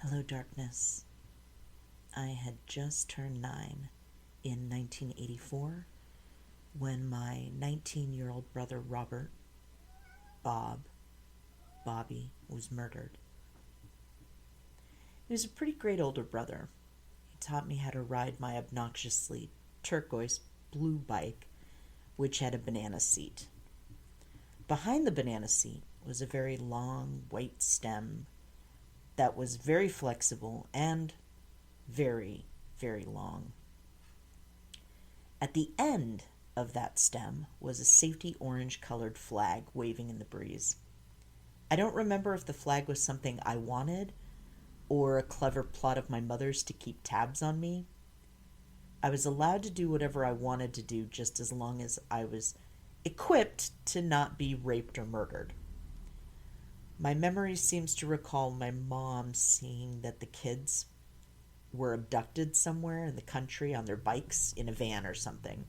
Hello, darkness. I had just turned 9 in 1984 when my 19-year-old brother Robert, Bob, Bobby, was murdered. He was a pretty great older brother. He taught me how to ride my obnoxiously turquoise blue bike, which had a banana seat. Behind the banana seat was a very long white stem that was very flexible and very, very long. At the end of that stem was a safety orange colored flag waving in the breeze. I don't remember if the flag was something I wanted or a clever plot of my mother's to keep tabs on me. I was allowed to do whatever I wanted to do just as long as I was equipped to not be raped or murdered. My memory seems to recall my mom seeing that the kids were abducted somewhere in the country on their bikes in a van or something.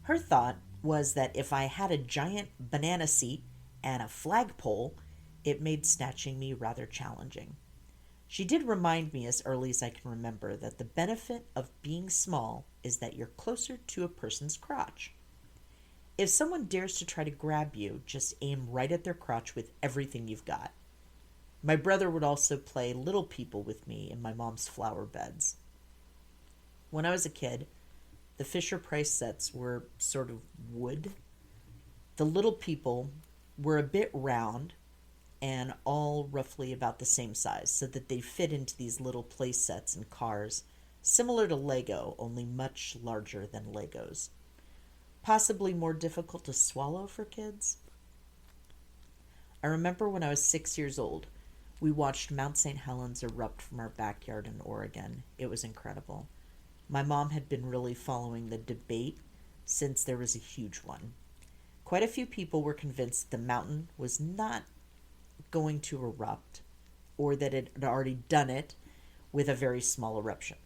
Her thought was that if I had a giant banana seat and a flagpole, it made snatching me rather challenging. She did remind me as early as I can remember that the benefit of being small is that you're closer to a person's crotch. If someone dares to try to grab you, just aim right at their crotch with everything you've got. My brother would also play little people with me in my mom's flower beds. When I was a kid, the Fisher Price sets were sort of wood. The little people were a bit round and all roughly about the same size, so that they fit into these little play sets and cars, similar to Lego, only much larger than Legos. Possibly more difficult to swallow for kids. I remember when I was 6 years old, we watched Mount St. Helens erupt from our backyard in Oregon. It was incredible. My mom had been really following the debate since there was a huge one. Quite a few people were convinced the mountain was not going to erupt, or that it had already done it with a very small eruption.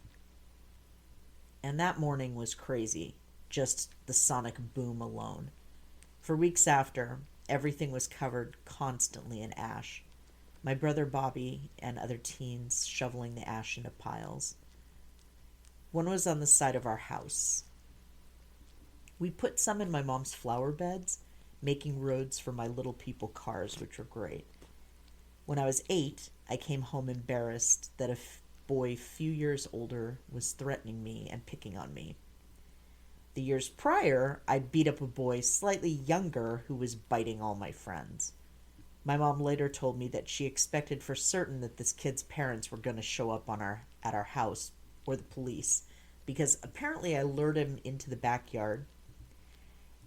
And that morning was crazy, just the sonic boom alone. For weeks after, everything was covered constantly in ash. My brother Bobby and other teens shoveling the ash into piles. One was on the side of our house. We put some in my mom's flower beds, making roads for my little people cars, which were great. When I was 8, I came home embarrassed that a boy few years older was threatening me and picking on me. The years prior, I'd beat up a boy slightly younger who was biting all my friends. My mom later told me that she expected for certain that this kid's parents were going to show up at our house, or the police, because apparently I lured him into the backyard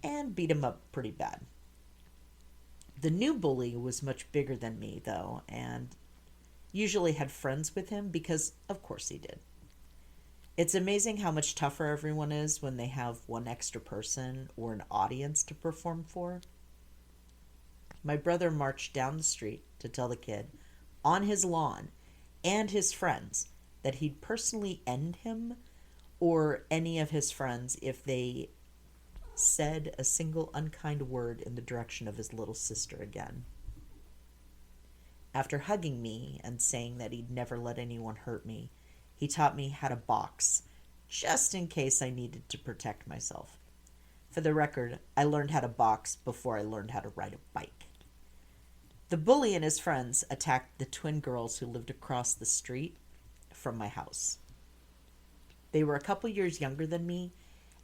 and beat him up pretty bad. The new bully was much bigger than me, though, and usually had friends with him because, of course, he did. It's amazing how much tougher everyone is when they have one extra person or an audience to perform for. My brother marched down the street to tell the kid, on his lawn, and his friends, that he'd personally end him or any of his friends if they said a single unkind word in the direction of his little sister again. After hugging me and saying that he'd never let anyone hurt me, he taught me how to box, just in case I needed to protect myself. For the record, I learned how to box before I learned how to ride a bike. The bully and his friends attacked the twin girls who lived across the street from my house. They were a couple years younger than me,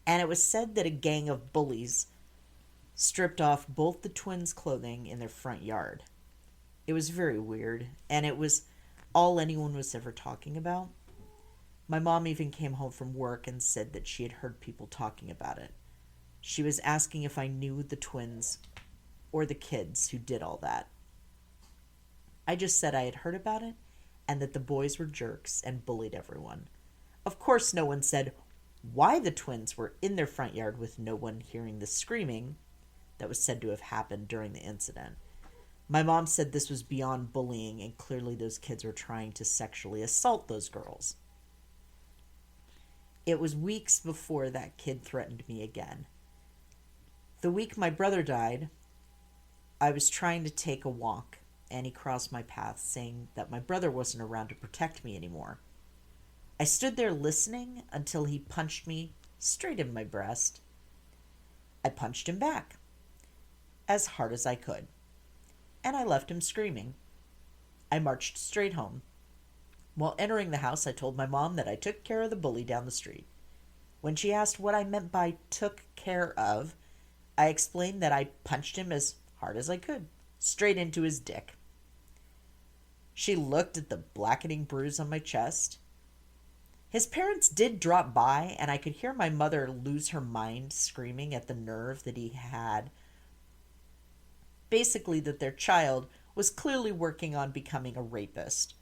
and it was said that a gang of bullies stripped off both the twins' clothing in their front yard. It was very weird, and it was all anyone was ever talking about. My mom even came home from work and said that she had heard people talking about it. She was asking if I knew the twins or the kids who did all that. I just said I had heard about it and that the boys were jerks and bullied everyone. Of course, no one said why the twins were in their front yard with no one hearing the screaming that was said to have happened during the incident. My mom said this was beyond bullying and clearly those kids were trying to sexually assault those girls. It was weeks before that kid threatened me again. The week my brother died, I was trying to take a walk and he crossed my path, saying that my brother wasn't around to protect me anymore. I stood there listening until he punched me straight in my breast. I punched him back as hard as I could, and I left him screaming. I marched straight home. While entering the house, I told my mom that I took care of the bully down the street. When she asked what I meant by took care of, I explained that I punched him as hard as I could, straight into his dick. She looked at the blackening bruise on my chest. His parents did drop by, and I could hear my mother lose her mind screaming at the nerve that he had. Basically, that their child was clearly working on becoming a rapist.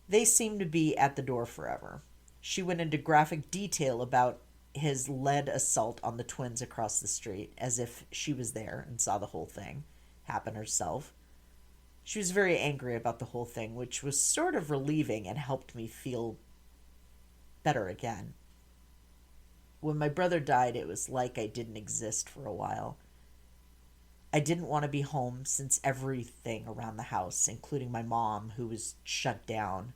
They seemed to be at the door forever. She went into graphic detail about his lead assault on the twins across the street, as if she was there and saw the whole thing happen herself. She was very angry about the whole thing, which was sort of relieving and helped me feel better again. When my brother died, it was like I didn't exist for a while. I didn't want to be home since everything around the house, including my mom, who was shut down,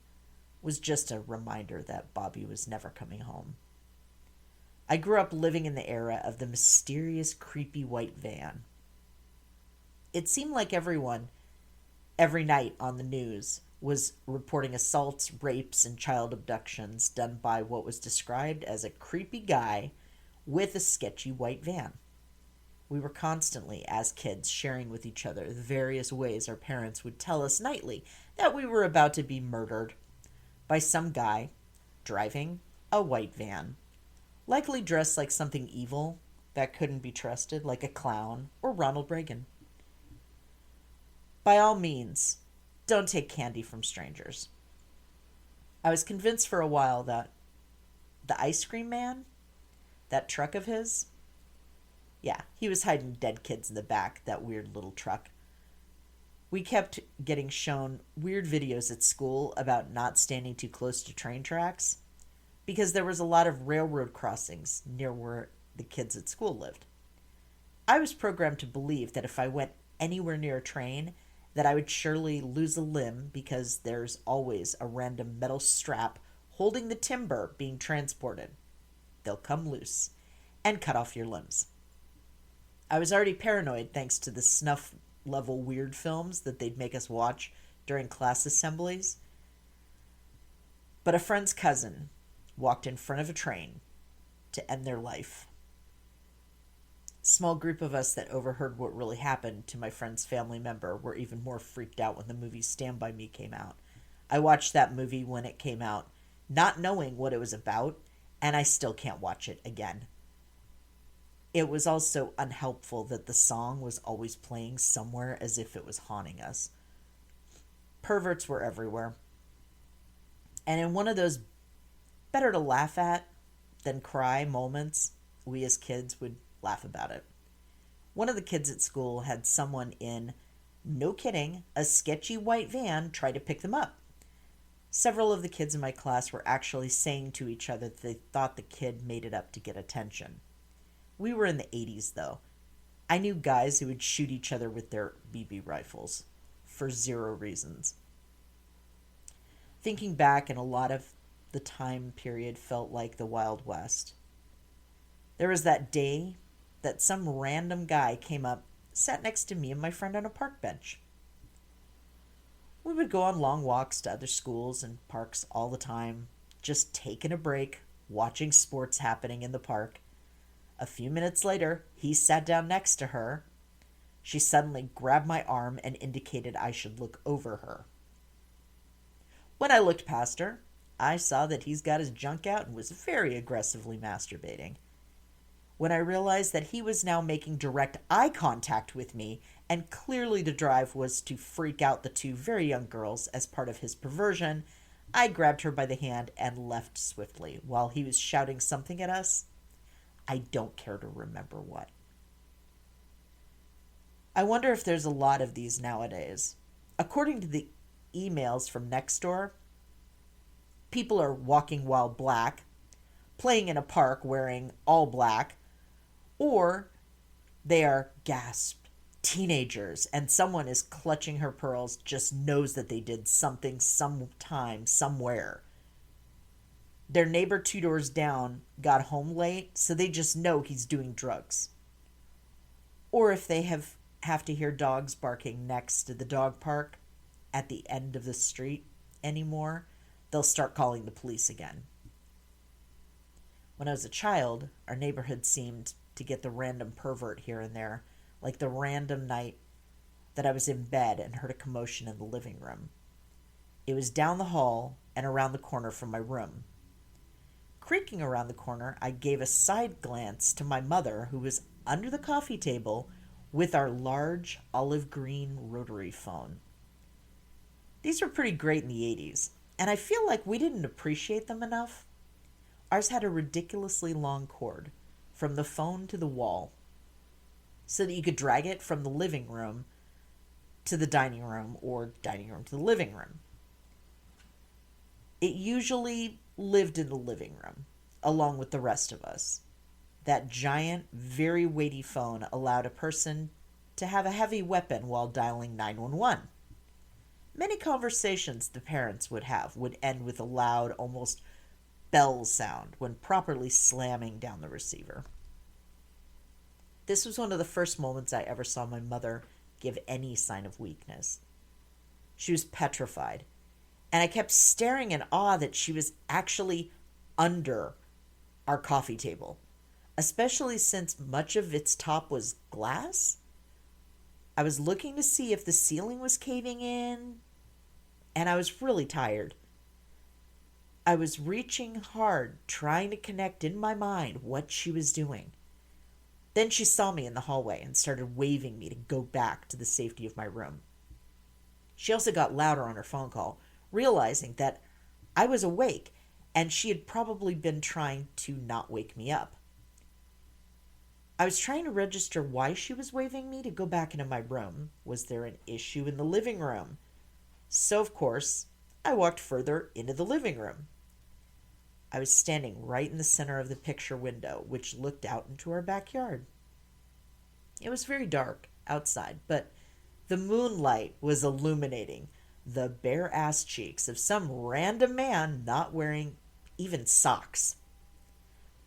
was just a reminder that Bobby was never coming home. I grew up living in the era of the mysterious, creepy white van. It seemed like everyone, every night on the news, was reporting assaults, rapes, and child abductions done by what was described as a creepy guy with a sketchy white van. We were constantly, as kids, sharing with each other the various ways our parents would tell us nightly that we were about to be murdered by some guy driving a white van, likely dressed like something evil that couldn't be trusted, like a clown or Ronald Reagan. By all means, don't take candy from strangers. I was convinced for a while that the ice cream man, that truck of his, yeah, he was hiding dead kids in the back, that weird little truck. We kept getting shown weird videos at school about not standing too close to train tracks because there was a lot of railroad crossings near where the kids at school lived. I was programmed to believe that if I went anywhere near a train, that I would surely lose a limb because there's always a random metal strap holding the timber being transported. They'll come loose and cut off your limbs. I was already paranoid thanks to the snuff level weird films that they'd make us watch during class assemblies. But a friend's cousin walked in front of a train to end their life. A small group of us that overheard what really happened to my friend's family member were even more freaked out when the movie Stand By Me came out. I watched that movie when it came out, not knowing what it was about, and I still can't watch it again. It was also unhelpful that the song was always playing somewhere as if it was haunting us. Perverts were everywhere. And in one of those better to laugh at than cry moments, we as kids would laugh about it. One of the kids at school had someone in, no kidding, a sketchy white van try to pick them up. Several of the kids in my class were actually saying to each other that they thought the kid made it up to get attention. We were in the 80s, though. I knew guys who would shoot each other with their BB rifles for zero reasons. Thinking back, and a lot of the time period felt like the Wild West. There was that day that some random guy came up, sat next to me and my friend on a park bench. We would go on long walks to other schools and parks all the time, just taking a break, watching sports happening in the park. A few minutes later, he sat down next to her. She suddenly grabbed my arm and indicated I should look over her. When I looked past her, I saw that he's got his junk out and was very aggressively masturbating. When I realized that he was now making direct eye contact with me, and clearly the drive was to freak out the two very young girls as part of his perversion, I grabbed her by the hand and left swiftly while he was shouting something at us. I don't care to remember what. I wonder if there's a lot of these nowadays. According to the emails from Nextdoor, people are walking while black, playing in a park wearing all black, or they are gasped, teenagers and someone is clutching her pearls just knows that they did something sometime, somewhere. Their neighbor 2 doors down got home late, so they just know he's doing drugs. Or if they have to hear dogs barking next to the dog park at the end of the street anymore, they'll start calling the police again. When I was a child, our neighborhood seemed to get the random pervert here and there, like the random night that I was in bed and heard a commotion in the living room. It was down the hall and around the corner from my room. Creaking around the corner, I gave a side glance to my mother, who was under the coffee table with our large olive green rotary phone. These were pretty great in the 80s, and I feel like we didn't appreciate them enough. Ours had a ridiculously long cord from the phone to the wall so that you could drag it from the living room to the dining room or dining room to the living room. It usually lived in the living room along with the rest of us. That giant, very weighty phone allowed a person to have a heavy weapon while dialing 911. Many conversations the parents would have would end with a loud, almost bell sound when properly slamming down the receiver. This was one of the first moments I ever saw my mother give any sign of weakness. She was petrified, and I kept staring in awe that she was actually under our coffee table, especially since much of its top was glass. I was looking to see if the ceiling was caving in, and I was really tired. I was reaching hard, trying to connect in my mind what she was doing. Then she saw me in the hallway and started waving me to go back to the safety of my room. She also got louder on her phone call, realizing that I was awake and she had probably been trying to not wake me up. I was trying to register why she was waving me to go back into my room. Was there an issue in the living room? So, of course, I walked further into the living room. I was standing right in the center of the picture window, which looked out into our backyard. It was very dark outside, but the moonlight was illuminating the bare ass cheeks of some random man not wearing even socks.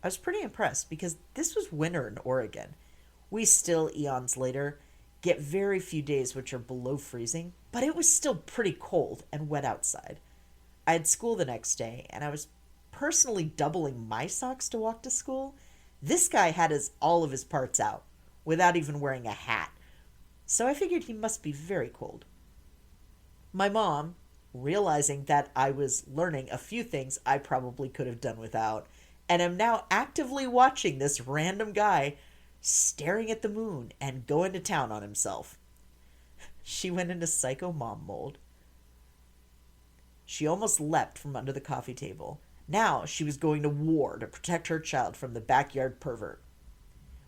I was pretty impressed because this was winter in Oregon. We still, eons later, get very few days which are below freezing, but it was still pretty cold and wet outside. I had school the next day, and I was personally doubling my socks to walk to school. This guy had all of his parts out without even wearing a hat, so I figured he must be very cold. My mom, realizing that I was learning a few things I probably could have done without, and am now actively watching this random guy staring at the moon and going to town on himself. She went into psycho mom mode. She almost leapt from under the coffee table. Now she was going to war to protect her child from the backyard pervert.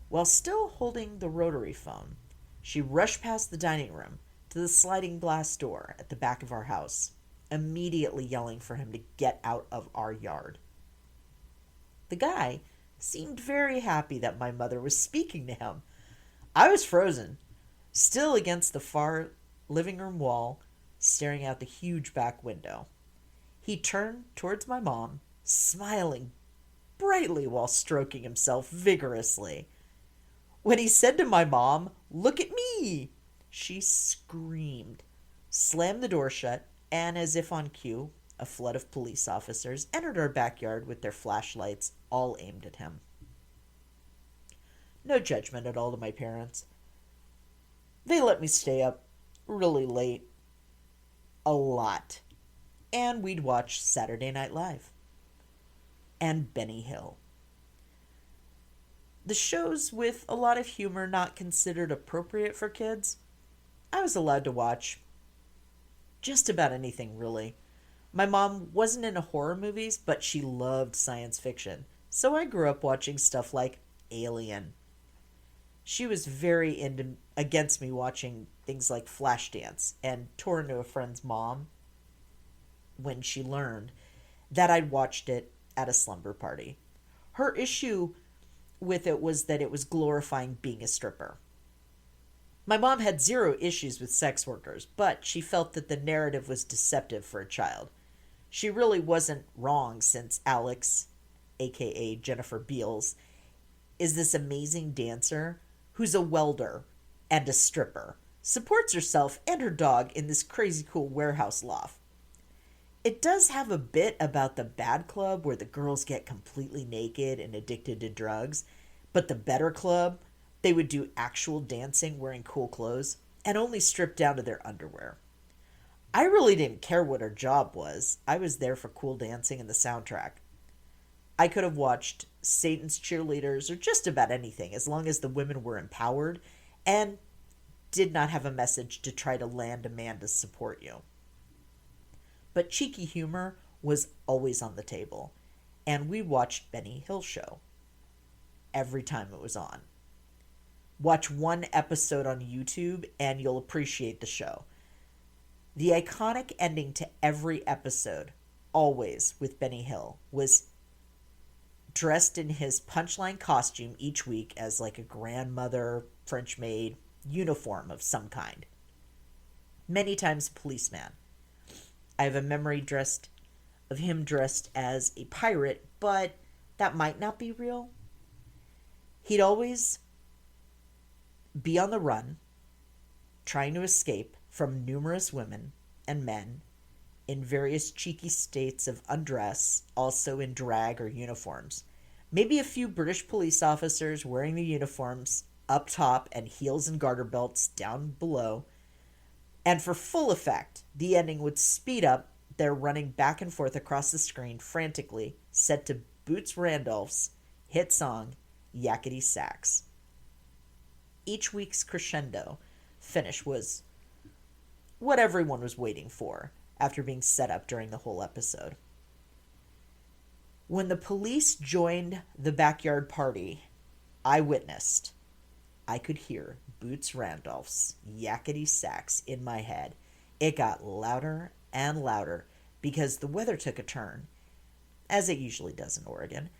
While still holding the rotary phone, she rushed past the dining room to the sliding glass door at the back of our house, immediately yelling for him to get out of our yard. The guy seemed very happy that my mother was speaking to him. I was frozen, still against the far living room wall, staring out the huge back window. He turned towards my mom, smiling brightly while stroking himself vigorously. When he said to my mom, "Look at me," she screamed, slammed the door shut, and as if on cue, a flood of police officers entered our backyard with their flashlights, all aimed at him. No judgment at all to my parents. They let me stay up really late. A lot. And we'd watch Saturday Night Live. And Benny Hill. The shows with a lot of humor not considered appropriate for kids, I was allowed to watch just about anything, really. My mom wasn't into horror movies, but she loved science fiction, so I grew up watching stuff like Alien. She was very against me watching things like Flashdance and tore into a friend's mom when she learned that I'd watched it at a slumber party. Her issue with it was that it was glorifying being a stripper. My mom had zero issues with sex workers, but she felt that the narrative was deceptive for a child. She really wasn't wrong since Alex, aka Jennifer Beals, is this amazing dancer who's a welder and a stripper, supports herself and her dog in this crazy cool warehouse loft. It does have a bit about the bad club where the girls get completely naked and addicted to drugs, but the better club, they would do actual dancing wearing cool clothes and only strip down to their underwear. I really didn't care what her job was. I was there for cool dancing and the soundtrack. I could have watched Satan's Cheerleaders or just about anything as long as the women were empowered and did not have a message to try to land a man to support you. But cheeky humor was always on the table, and we watched Benny Hill Show every time it was on. Watch one episode on YouTube and you'll appreciate the show. The iconic ending to every episode, always with Benny Hill, was dressed in his punchline costume each week as like a grandmother, French maid, uniform of some kind. Many times a policeman. I have a memory of him dressed as a pirate, but that might not be real. He'd always be on the run, trying to escape from numerous women and men in various cheeky states of undress, also in drag or uniforms. Maybe a few British police officers wearing the uniforms up top and heels and garter belts down below. And for full effect, the ending would speed up their running back and forth across the screen frantically, set to Boots Randolph's hit song, Yakety Sax. Each week's crescendo finish was what everyone was waiting for after being set up during the whole episode. When the police joined the backyard party, I could hear Boots Randolph's Yakety Sax in my head. It got louder and louder because the weather took a turn, as it usually does in Oregon,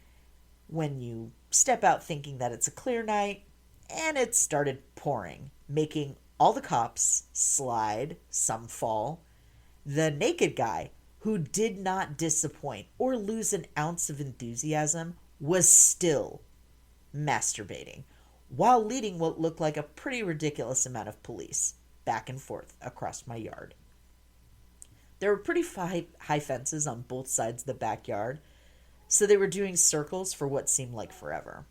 when you step out thinking that it's a clear night, and it started pouring, making all the cops slide, some fall. The naked guy, who did not disappoint or lose an ounce of enthusiasm, was still masturbating while leading what looked like a pretty ridiculous amount of police back and forth across my yard. There were pretty high fences on both sides of the backyard, so they were doing circles for what seemed like forever.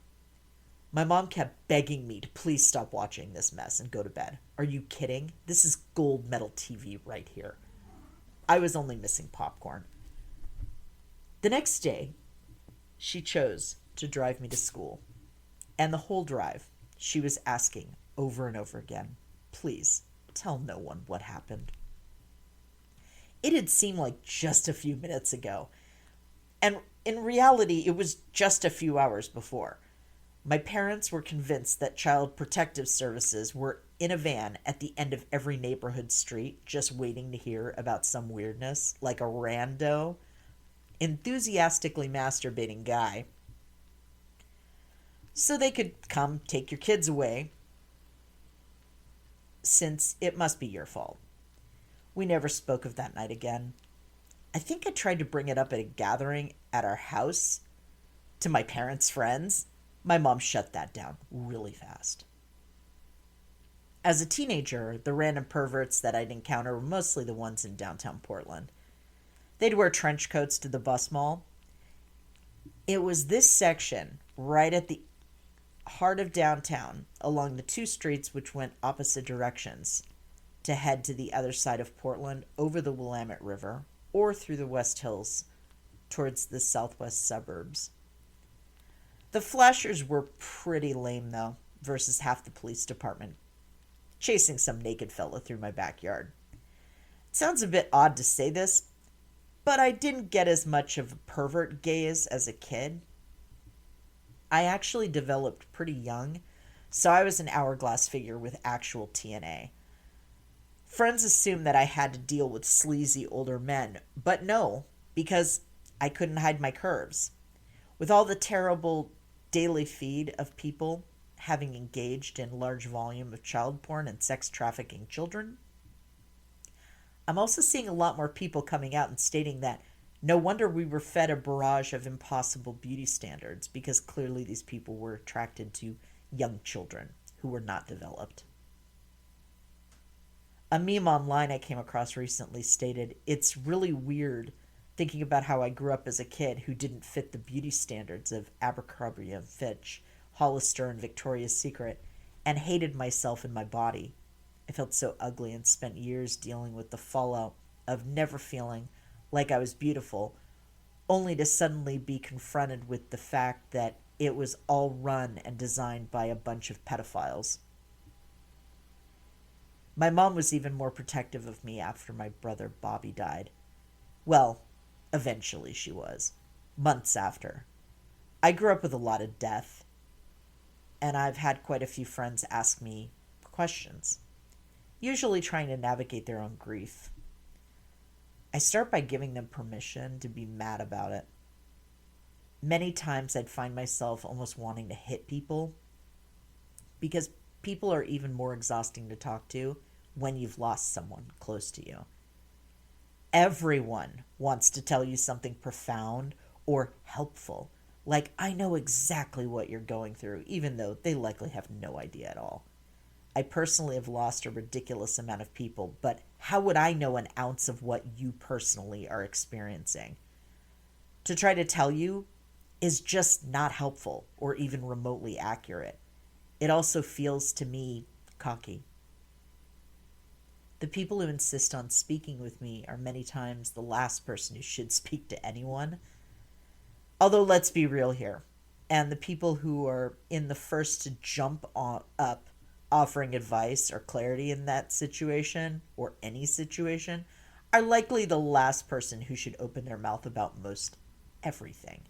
My mom kept begging me to please stop watching this mess and go to bed. Are you kidding? This is gold medal TV right here. I was only missing popcorn. The next day, she chose to drive me to school. And the whole drive, she was asking over and over again, please tell no one what happened. It had seemed like just a few minutes ago. And in reality, it was just a few hours before. My parents were convinced that Child Protective Services were in a van at the end of every neighborhood street, just waiting to hear about some weirdness, like a rando, enthusiastically masturbating guy, so they could come take your kids away, since it must be your fault. We never spoke of that night again. I think I tried to bring it up at a gathering at our house to my parents' friends. My mom shut that down really fast. As a teenager, the random perverts that I'd encounter were mostly the ones in downtown Portland. They'd wear trench coats to the bus mall. It was this section, right at the heart of downtown, along the two streets which went opposite directions, to head to the other side of Portland over the Willamette River or through the West Hills towards the southwest suburbs. The flashers were pretty lame, though, versus half the police department chasing some naked fella through my backyard. It sounds a bit odd to say this, but I didn't get as much of a pervert gaze as a kid. I actually developed pretty young, so I was an hourglass figure with actual TNA. Friends assumed that I had to deal with sleazy older men, but no, because I couldn't hide my curves. With all the terrible daily feed of people having engaged in large volume of child porn and sex trafficking children. I'm also seeing a lot more people coming out and stating that no wonder we were fed a barrage of impossible beauty standards, because clearly these people were attracted to young children who were not developed. A meme online I came across recently stated, "It's really weird thinking about how I grew up as a kid who didn't fit the beauty standards of Abercrombie and Fitch, Hollister, and Victoria's Secret, and hated myself and my body. I felt so ugly and spent years dealing with the fallout of never feeling like I was beautiful, only to suddenly be confronted with the fact that it was all run and designed by a bunch of pedophiles." My mom was even more protective of me after my brother Bobby died. Well, eventually she was. Months after. I grew up with a lot of death, and I've had quite a few friends ask me questions, usually trying to navigate their own grief. I start by giving them permission to be mad about it. Many times I'd find myself almost wanting to hit people, because people are even more exhausting to talk to when you've lost someone close to you. Everyone wants to tell you something profound or helpful, like, "I know exactly what you're going through," even though they likely have no idea at all. I personally have lost a ridiculous amount of people, but how would I know an ounce of what you personally are experiencing? To try to tell you is just not helpful or even remotely accurate. It also feels to me cocky. The people who insist on speaking with me are many times the last person who should speak to anyone. Although, let's be real here. And the people who are in the first to jump up offering advice or clarity in that situation, or any situation, are likely the last person who should open their mouth about most everything.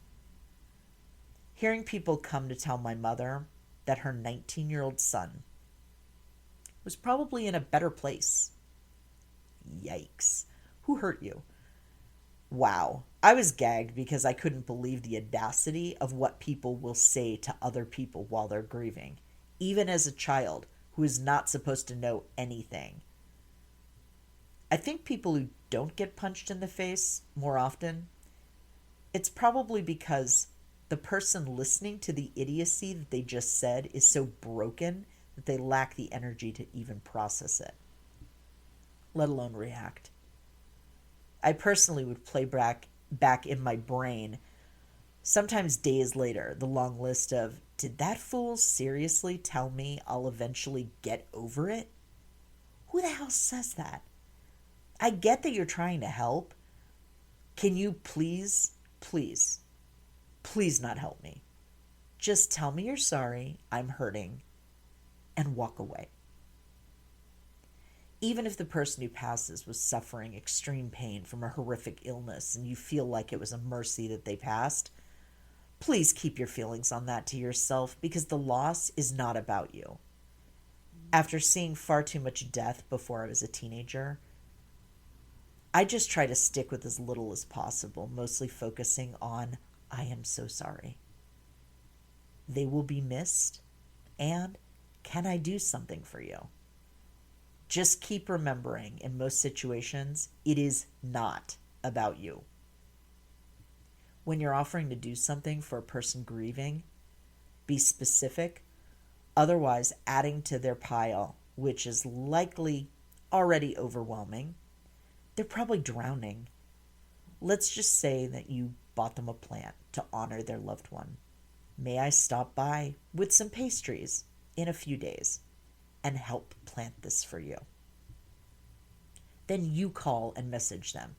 Hearing people come to tell my mother that her 19-year-old son was probably in a better place. Yikes. Who hurt you? Wow. I was gagged because I couldn't believe the audacity of what people will say to other people while they're grieving, even as a child who is not supposed to know anything. I think people who don't get punched in the face more often, it's probably because the person listening to the idiocy that they just said is so broken that they lack the energy to even process it, let alone react. I personally would play back in my brain, sometimes days later, the long list of, "Did that fool seriously tell me I'll eventually get over it? Who the hell says that? I get that you're trying to help. Can you please not help me? Just tell me you're sorry, I'm hurting, and walk away." Even if the person who passes was suffering extreme pain from a horrific illness and you feel like it was a mercy that they passed, please keep your feelings on that to yourself, because the loss is not about you. After seeing far too much death before I was a teenager, I just try to stick with as little as possible, mostly focusing on, "I am so sorry. They will be missed, and can I do something for you?" Just keep remembering, in most situations, it is not about you. When you're offering to do something for a person grieving, be specific, otherwise adding to their pile, which is likely already overwhelming. They're probably drowning. Let's just say that you bought them a plant to honor their loved one. May I stop by with some pastries in a few days and help plant this for you? Then you call and message them.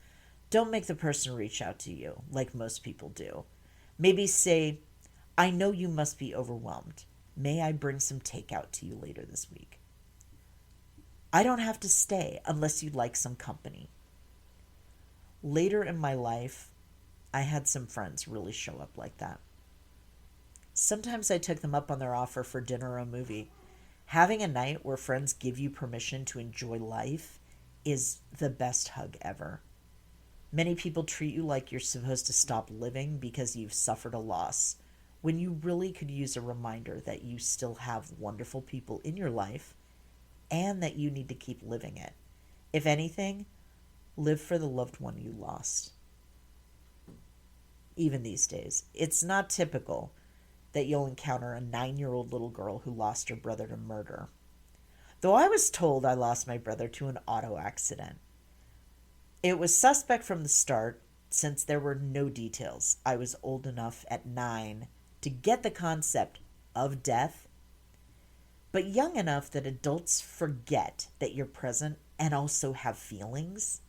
Don't make the person reach out to you like most people do. Maybe say, "I know you must be overwhelmed. May I bring some takeout to you later this week? I don't have to stay unless you'd like some company." Later in my life, I had some friends really show up like that. Sometimes I took them up on their offer for dinner or a movie. Having a night where friends give you permission to enjoy life is the best hug ever. Many people treat you like you're supposed to stop living because you've suffered a loss, when you really could use a reminder that you still have wonderful people in your life and that you need to keep living it. If anything, live for the loved one you lost. Even these days, it's not typical that you'll encounter a 9-year-old little girl who lost her brother to murder. Though I was told I lost my brother to an auto accident. It was suspect from the start since there were no details. I was old enough at 9 to get the concept of death, but young enough that adults forget that you're present and also have feelings.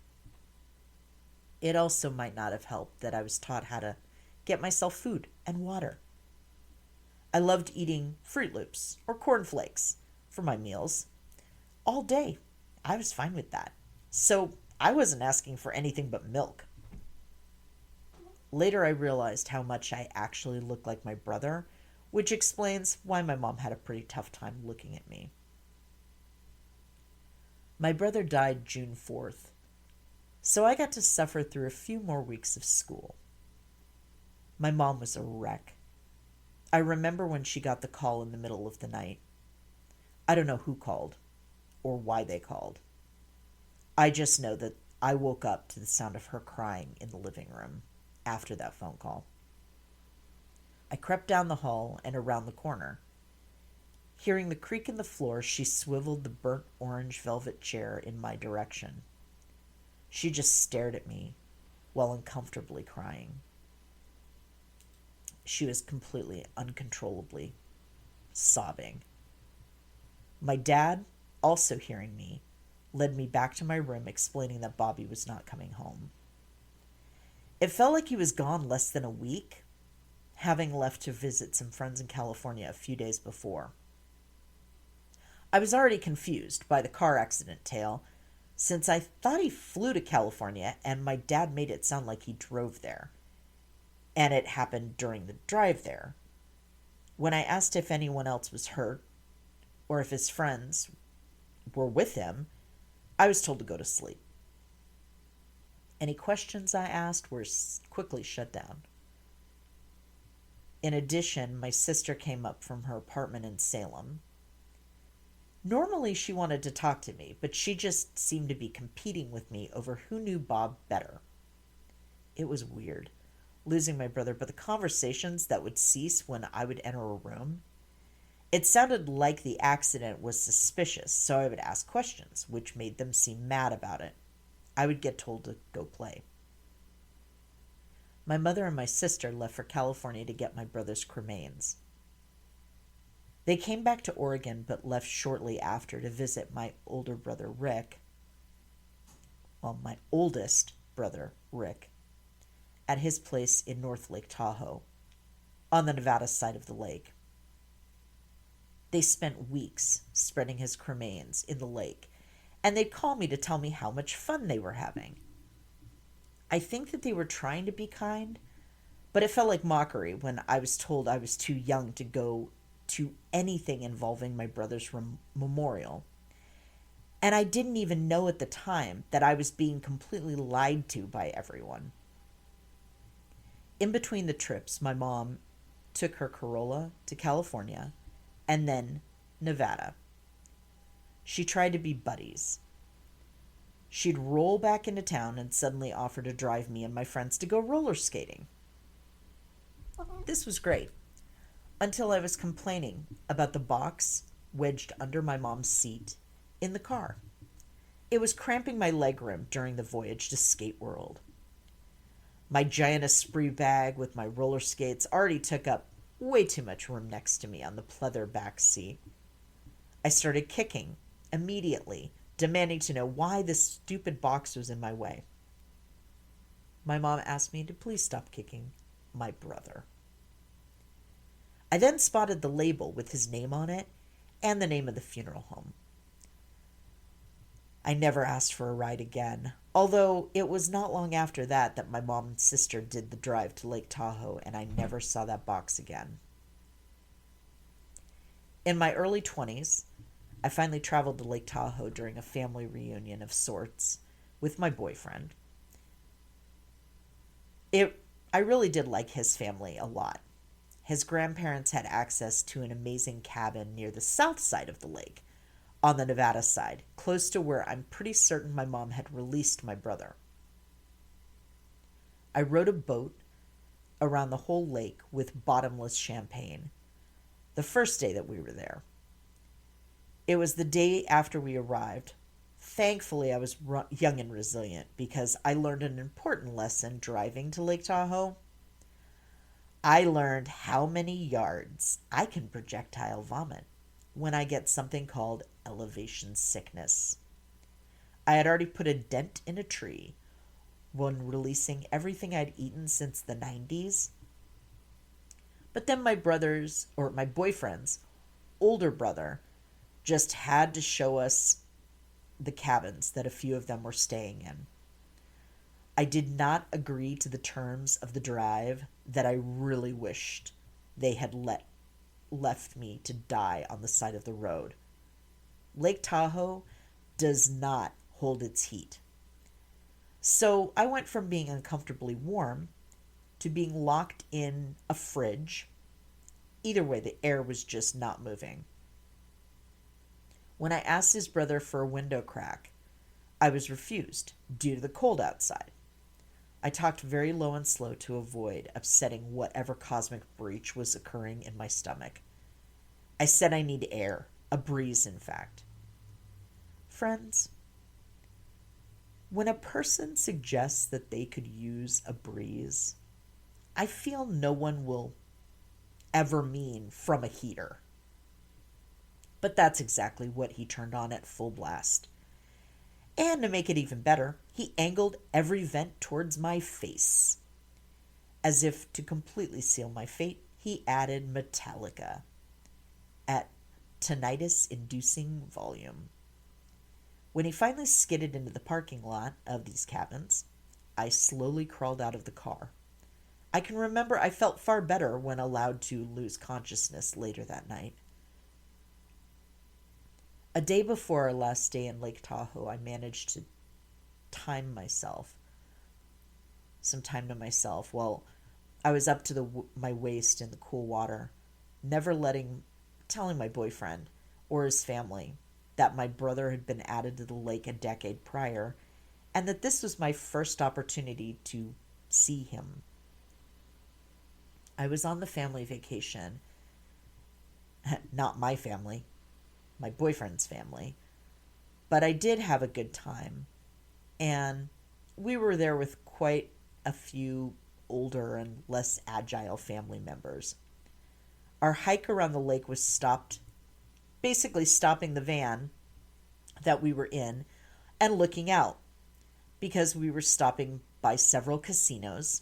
It also might not have helped that I was taught how to get myself food and water. I loved eating Fruit Loops or Corn Flakes for my meals all day. I was fine with that. So I wasn't asking for anything but milk. Later I realized how much I actually looked like my brother, which explains why my mom had a pretty tough time looking at me. My brother died June 4th, so I got to suffer through a few more weeks of school. My mom was a wreck. I remember when she got the call in the middle of the night. I don't know who called or why they called. I just know that I woke up to the sound of her crying in the living room after that phone call. I crept down the hall and around the corner. Hearing the creak in the floor, she swiveled the burnt orange velvet chair in my direction. She just stared at me while uncomfortably crying. She was completely uncontrollably sobbing. My dad, also hearing me, led me back to my room explaining that Bobby was not coming home. It felt like he was gone less than a week, having left to visit some friends in California a few days before. I was already confused by the car accident tale, since I thought he flew to California and my dad made it sound like he drove there, and it happened during the drive there. When I asked if anyone else was hurt, or if his friends were with him, I was told to go to sleep. Any questions I asked were quickly shut down. In addition, my sister came up from her apartment in Salem. Normally she wanted to talk to me, but she just seemed to be competing with me over who knew Bob better. It was weird, losing my brother, but the conversations that would cease when I would enter a room, it sounded like the accident was suspicious, so I would ask questions, which made them seem mad about it. I would get told to go play. My mother and my sister left for California to get my brother's cremains. They came back to Oregon but left shortly after to visit my older brother Rick, my oldest brother Rick, at his place in North Lake Tahoe, on the Nevada side of the lake. They spent weeks spreading his cremains in the lake, and they'd call me to tell me how much fun they were having. I think that they were trying to be kind, but it felt like mockery when I was told I was too young to go to anything involving my brother's memorial. And I didn't even know at the time that I was being completely lied to by everyone. In between the trips, my mom took her Corolla to California and then Nevada. She tried to be buddies. She'd roll back into town and suddenly offer to drive me and my friends to go roller skating. This was great, until I was complaining about the box wedged under my mom's seat in the car. It was cramping my legroom during the voyage to Skate World. My giant Esprit bag with my roller skates already took up way too much room next to me on the pleather back seat. I started kicking immediately, demanding to know why this stupid box was in my way. My mom asked me to please stop kicking my brother. I then spotted the label with his name on it and the name of the funeral home. I never asked for a ride again, although it was not long after that my mom and sister did the drive to Lake Tahoe, and I never saw that box again. In my early 20s, I finally traveled to Lake Tahoe during a family reunion of sorts with my boyfriend. I really did like his family a lot. his grandparents had access to an amazing cabin near the south side of the lake, on the Nevada side, close to where I'm pretty certain my mom had released my brother. I rowed a boat around the whole lake with bottomless champagne the first day that we were there. It was the day after we arrived. Thankfully, I was young and resilient because I learned an important lesson driving to Lake Tahoe. I learned how many yards I can projectile vomit when I get something called elevation sickness. I had already put a dent in a tree when releasing everything I'd eaten since the 90s. But then my boyfriend's older brother just had to show us the cabins that a few of them were staying in. I did not agree to the terms of the drive that I really wished they had left me to die on the side of the road. Lake Tahoe does not hold its heat. So I went from being uncomfortably warm to being locked in a fridge. Either way, the air was just not moving. When I asked his brother for a window crack, I was refused due to the cold outside. I talked very low and slow to avoid upsetting whatever cosmic breach was occurring in my stomach. I said I need air, a breeze, in fact. Friends, when a person suggests that they could use a breeze, I feel no one will ever mean from a heater. But that's exactly what he turned on at full blast. And to make it even better, he angled every vent towards my face. As if to completely seal my fate, he added Metallica at tinnitus-inducing volume. When he finally skidded into the parking lot of these cabins, I slowly crawled out of the car. I can remember I felt far better when allowed to lose consciousness later that night. A day before our last day in Lake Tahoe, I managed to some time to myself while I was up to my waist in the cool water, never telling my boyfriend or his family that my brother had been added to the lake a decade prior and that this was my first opportunity to see him. I was on the family vacation, not my family, my boyfriend's family, but I did have a good time, and we were there with quite a few older and less agile family members. Our hike around the lake was basically stopping the van that we were in and looking out, because we were stopping by several casinos.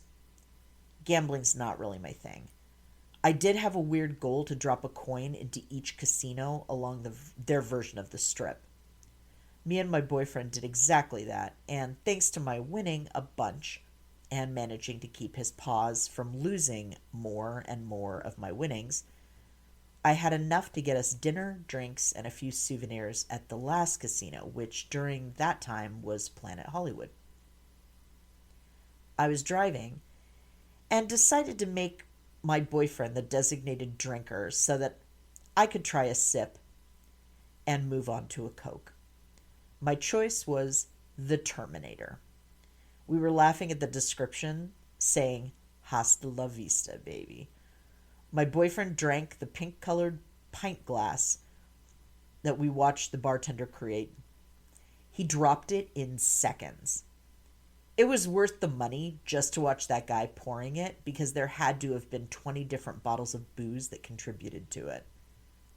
Gambling's not really my thing. I did have a weird goal to drop a coin into each casino along their version of the strip. Me and my boyfriend did exactly that, and thanks to my winning a bunch and managing to keep his paws from losing more and more of my winnings, I had enough to get us dinner, drinks, and a few souvenirs at the last casino, which during that time was Planet Hollywood. I was driving and decided to make my boyfriend the designated drinker so that I could try a sip and move on to a Coke. My choice was the Terminator. We were laughing at the description, saying, "Hasta la vista, baby." My boyfriend drank the pink-colored pint glass that we watched the bartender create. He dropped it in seconds. It was worth the money just to watch that guy pouring it, because there had to have been 20 different bottles of booze that contributed to it.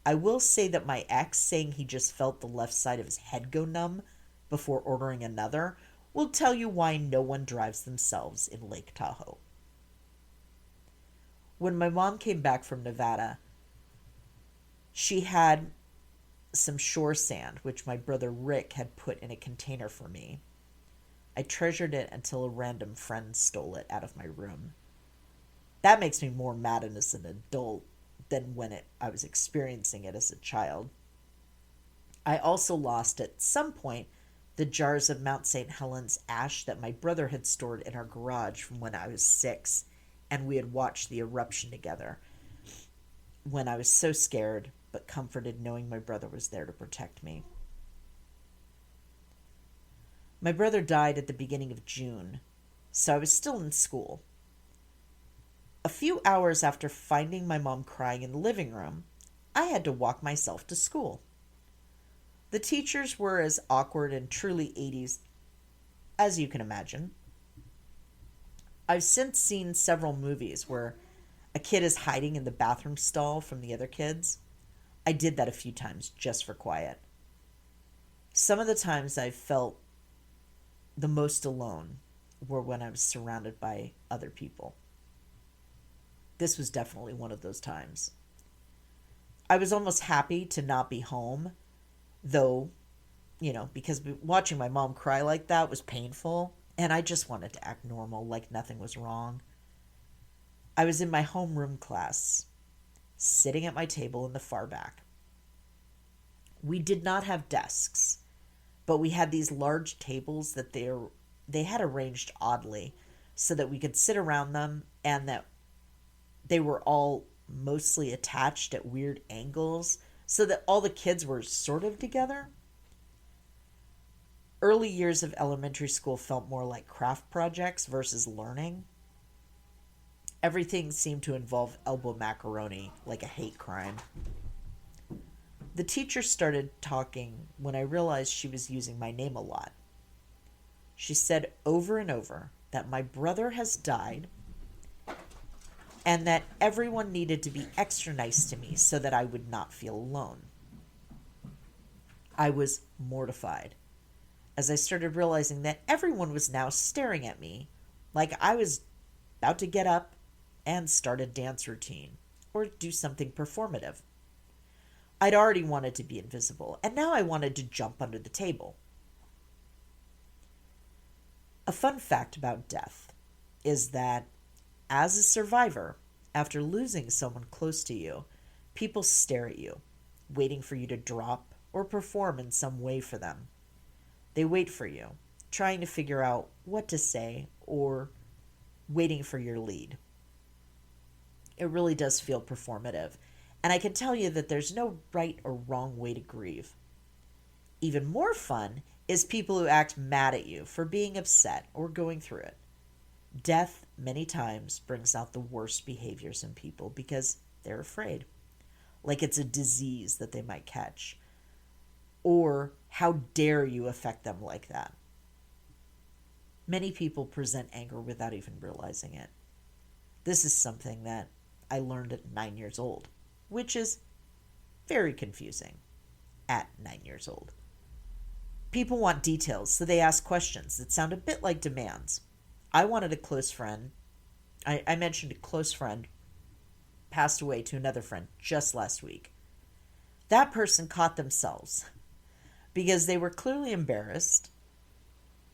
I will say that my ex saying he just felt the left side of his head go numb before ordering another will tell you why no one drives themselves in Lake Tahoe. When my mom came back from Nevada, she had some shore sand, which my brother Rick had put in a container for me. I treasured it until a random friend stole it out of my room. That makes me more mad as an adult than when I was experiencing it as a child. I also lost at some point the jars of Mount St. Helens ash that my brother had stored in our garage from when I was 6, and we had watched the eruption together. when I was so scared, but comforted knowing my brother was there to protect me. My brother died at the beginning of June, so I was still in school. A few hours after finding my mom crying in the living room, I had to walk myself to school. The teachers were as awkward and truly 80s as you can imagine. I've since seen several movies where a kid is hiding in the bathroom stall from the other kids. I did that a few times just for quiet. Some of the times I felt the most alone were when I was surrounded by other people. This was definitely one of those times. I was almost happy to not be home, though, because watching my mom cry like that was painful, and I just wanted to act normal, like nothing was wrong. I was in my homeroom class, sitting at my table in the far back. We did not have desks, but we had these large tables that they had arranged oddly so that we could sit around them, and that they were all mostly attached at weird angles so that all the kids were sort of together. Early years of elementary school felt more like craft projects versus learning. Everything seemed to involve elbow macaroni, like a hate crime. The teacher started talking when I realized she was using my name a lot. She said over and over that my brother has died and that everyone needed to be extra nice to me so that I would not feel alone. I was mortified as I started realizing that everyone was now staring at me like I was about to get up and start a dance routine or do something performative. I'd already wanted to be invisible, and now I wanted to jump under the table. A fun fact about death is that as a survivor, after losing someone close to you, people stare at you, waiting for you to drop or perform in some way for them. They wait for you, trying to figure out what to say or waiting for your lead. It really does feel performative, and I can tell you that there's no right or wrong way to grieve. Even more fun is people who act mad at you for being upset or going through it. Death, many times, brings out the worst behaviors in people because they're afraid. Like it's a disease that they might catch. Or how dare you affect them like that? Many people present anger without even realizing it. This is something that I learned at 9 years old, which is very confusing at 9 years old. People want details, so they ask questions that sound a bit like demands. I wanted a close friend. I mentioned a close friend passed away to another friend just last week. That person caught themselves because they were clearly embarrassed.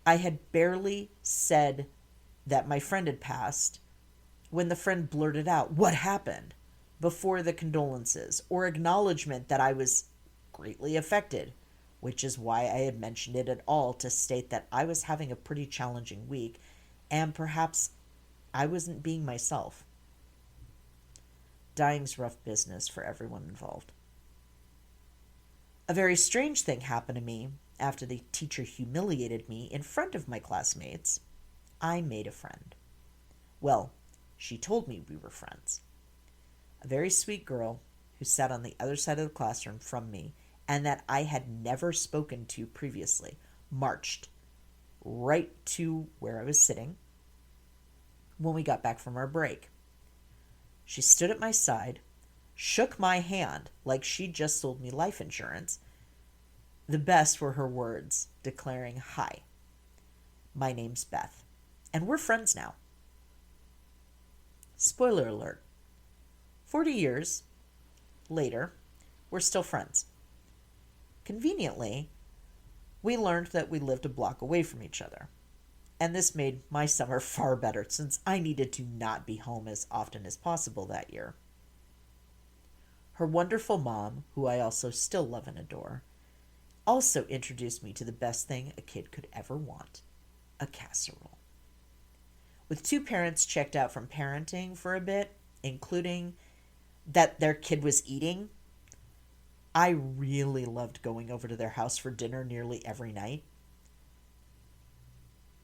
I had barely said that my friend had passed when the friend blurted out, "What happened?" before the condolences or acknowledgement that I was greatly affected, which is why I had mentioned it at all, to state that I was having a pretty challenging week and perhaps I wasn't being myself. Dying's rough business for everyone involved. A very strange thing happened to me after the teacher humiliated me in front of my classmates. I made a friend. Well, she told me we were friends. A very sweet girl who sat on the other side of the classroom from me and that I had never spoken to previously marched right to where I was sitting when we got back from our break. She stood at my side, shook my hand like she'd just sold me life insurance. The best were her words, declaring, "Hi, my name's Beth, and we're friends now." Spoiler alert, 40 years later, we're still friends. Conveniently, we learned that we lived a block away from each other, and this made my summer far better since I needed to not be home as often as possible that year. Her wonderful mom, who I also still love and adore, also introduced me to the best thing a kid could ever want, a casserole. With two parents checked out from parenting for a bit, including that their kid was eating, I really loved going over to their house for dinner nearly every night.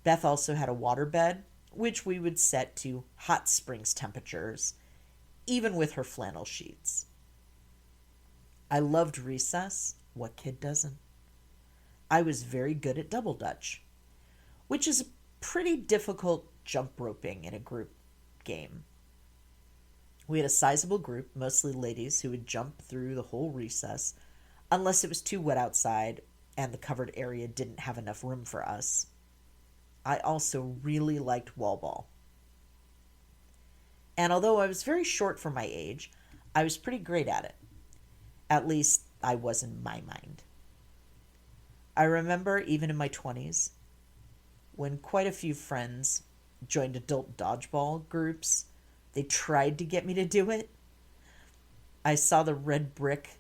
Beth also had a waterbed, which we would set to hot springs temperatures, even with her flannel sheets. I loved recess. What kid doesn't? I was very good at double dutch, which is a pretty difficult jump roping in a group game. We had a sizable group, mostly ladies, who would jump through the whole recess, unless it was too wet outside and the covered area didn't have enough room for us. I also really liked wall ball. And although I was very short for my age, I was pretty great at it. At least I was in my mind. I remember even in my 20s, when quite a few friends joined adult dodgeball groups, they tried to get me to do it. I saw the red brick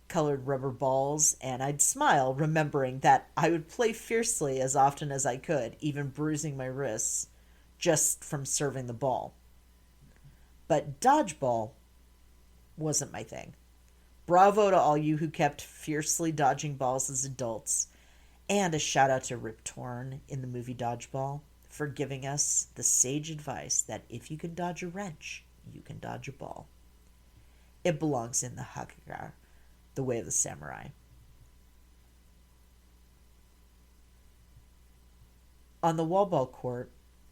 colored rubber balls, and I'd smile, remembering that I would play fiercely as often as I could, even bruising my wrists, just from serving the ball. But dodgeball wasn't my thing. Bravo to all you who kept fiercely dodging balls as adults, and a shout out to Rip Torn in the movie Dodgeball for giving us the sage advice that if you can dodge a wrench, you can dodge a ball. It belongs in the Hakugar, the way of the samurai. On the wall ball court,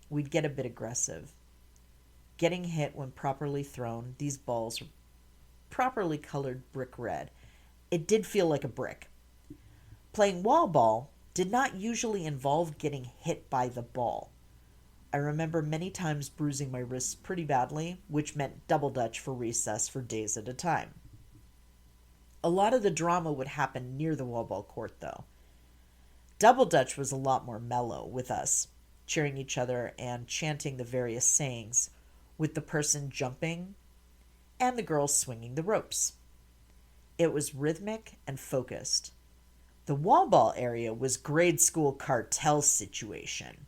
we'd get a bit aggressive. Getting hit when properly thrown, these balls were properly colored brick red. It did feel like a brick. Playing wall ball did not usually involve getting hit by the ball. I remember many times bruising my wrists pretty badly, which meant double dutch for recess for days at a time. A lot of the drama would happen near the wall ball court, though. Double dutch was a lot more mellow with us, cheering each other and chanting the various sayings, with the person jumping and the girls swinging the ropes. It was rhythmic and focused. The wall ball area was grade school cartel situation.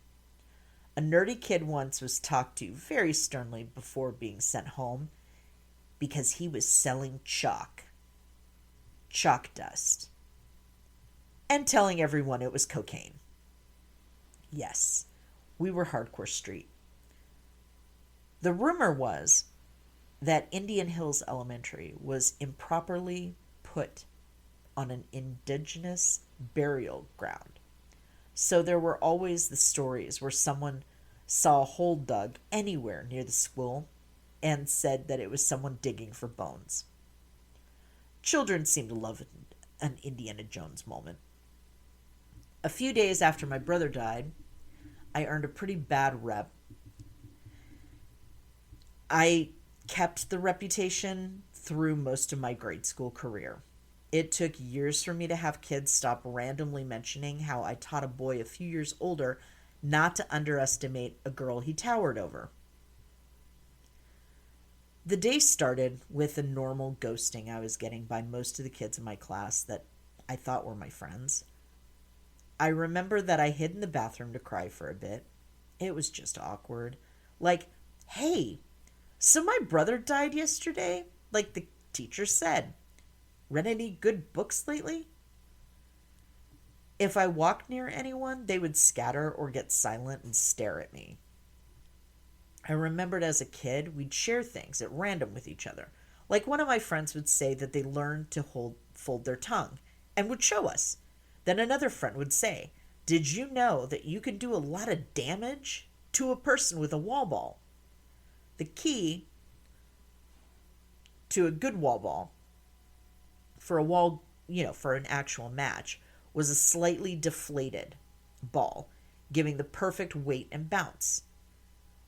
A nerdy kid once was talked to very sternly before being sent home because he was selling chalk dust, and telling everyone it was cocaine. Yes, we were hardcore street. The rumor was that Indian Hills Elementary was improperly put on an indigenous burial ground. So there were always the stories where someone saw a hole dug anywhere near the school and said that it was someone digging for bones. Children seemed to love an Indiana Jones moment. A few days after my brother died, I earned a pretty bad rep. I kept the reputation through most of my grade school career. It took years for me to have kids stop randomly mentioning how I taught a boy a few years older not to underestimate a girl he towered over. The day started with the normal ghosting I was getting by most of the kids in my class that I thought were my friends. I remember that I hid in the bathroom to cry for a bit. It was just awkward. Like, hey, so my brother died yesterday, like the teacher said. Read any good books lately? If I walked near anyone, they would scatter or get silent and stare at me. I remembered as a kid, we'd share things at random with each other. Like one of my friends would say that they learned to fold their tongue and would show us. Then another friend would say, "Did you know that you can do a lot of damage to a person with a wall ball?" The key to a good wall ball for a wall, for an actual match was a slightly deflated ball, giving the perfect weight and bounce.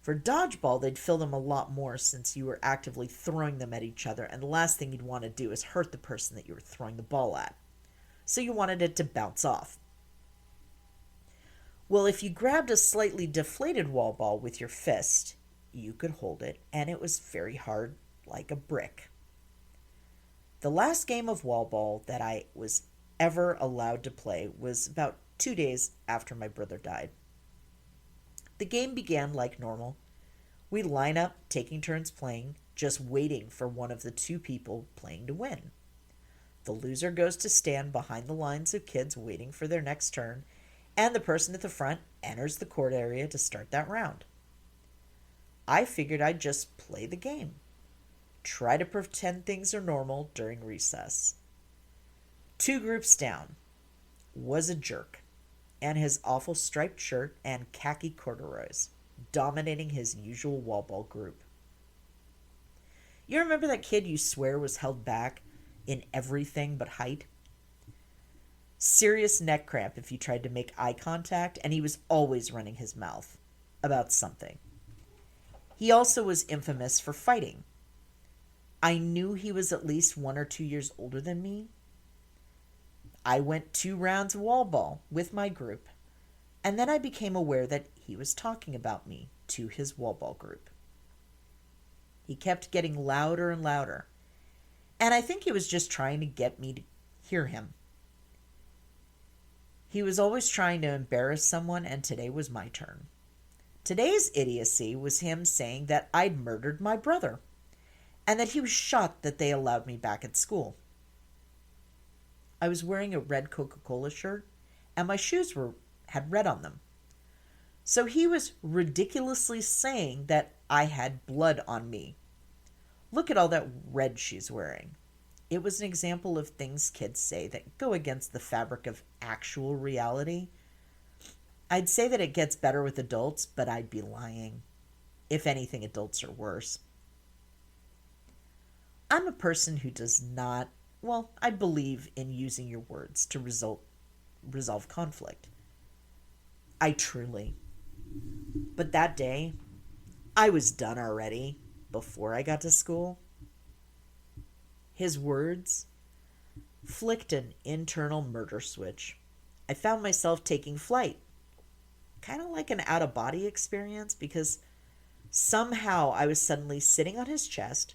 For dodgeball, they'd fill them a lot more since you were actively throwing them at each other, and the last thing you'd want to do is hurt the person that you were throwing the ball at. So you wanted it to bounce off. Well, if you grabbed a slightly deflated wall ball with your fist, you could hold it, and it was very hard, like a brick. The last game of wall ball that I was ever allowed to play was about 2 days after my brother died. The game began like normal. We'd line up, taking turns playing, just waiting for one of the two people playing to win. The loser goes to stand behind the lines of kids waiting for their next turn, and the person at the front enters the court area to start that round. I figured I'd just play the game, try to pretend things are normal during recess. Two groups down was a jerk, and his awful striped shirt and khaki corduroys, dominating his usual wall ball group. You remember that kid you swear was held back in everything but height? Serious neck cramp if you tried to make eye contact, and he was always running his mouth about something. He also was infamous for fighting. I knew he was at least 1 or 2 years older than me. I went 2 rounds of wall ball with my group, and then I became aware that he was talking about me to his wall ball group. He kept getting louder and louder, and I think he was just trying to get me to hear him. He was always trying to embarrass someone, and today was my turn. Today's idiocy was him saying that I'd murdered my brother, and that he was shocked that they allowed me back at school. I was wearing a red Coca-Cola shirt, and my shoes had red on them. So he was ridiculously saying that I had blood on me. Look at all that red she's wearing. It was an example of things kids say that go against the fabric of actual reality. I'd say that it gets better with adults, but I'd be lying. If anything, adults are worse. I'm a person who does not, I believe in using your words to resolve conflict. I truly. But that day, I was done already before I got to school. His words flicked an internal murder switch. I found myself taking flight. Kind of like an out-of-body experience, because somehow I was suddenly sitting on his chest,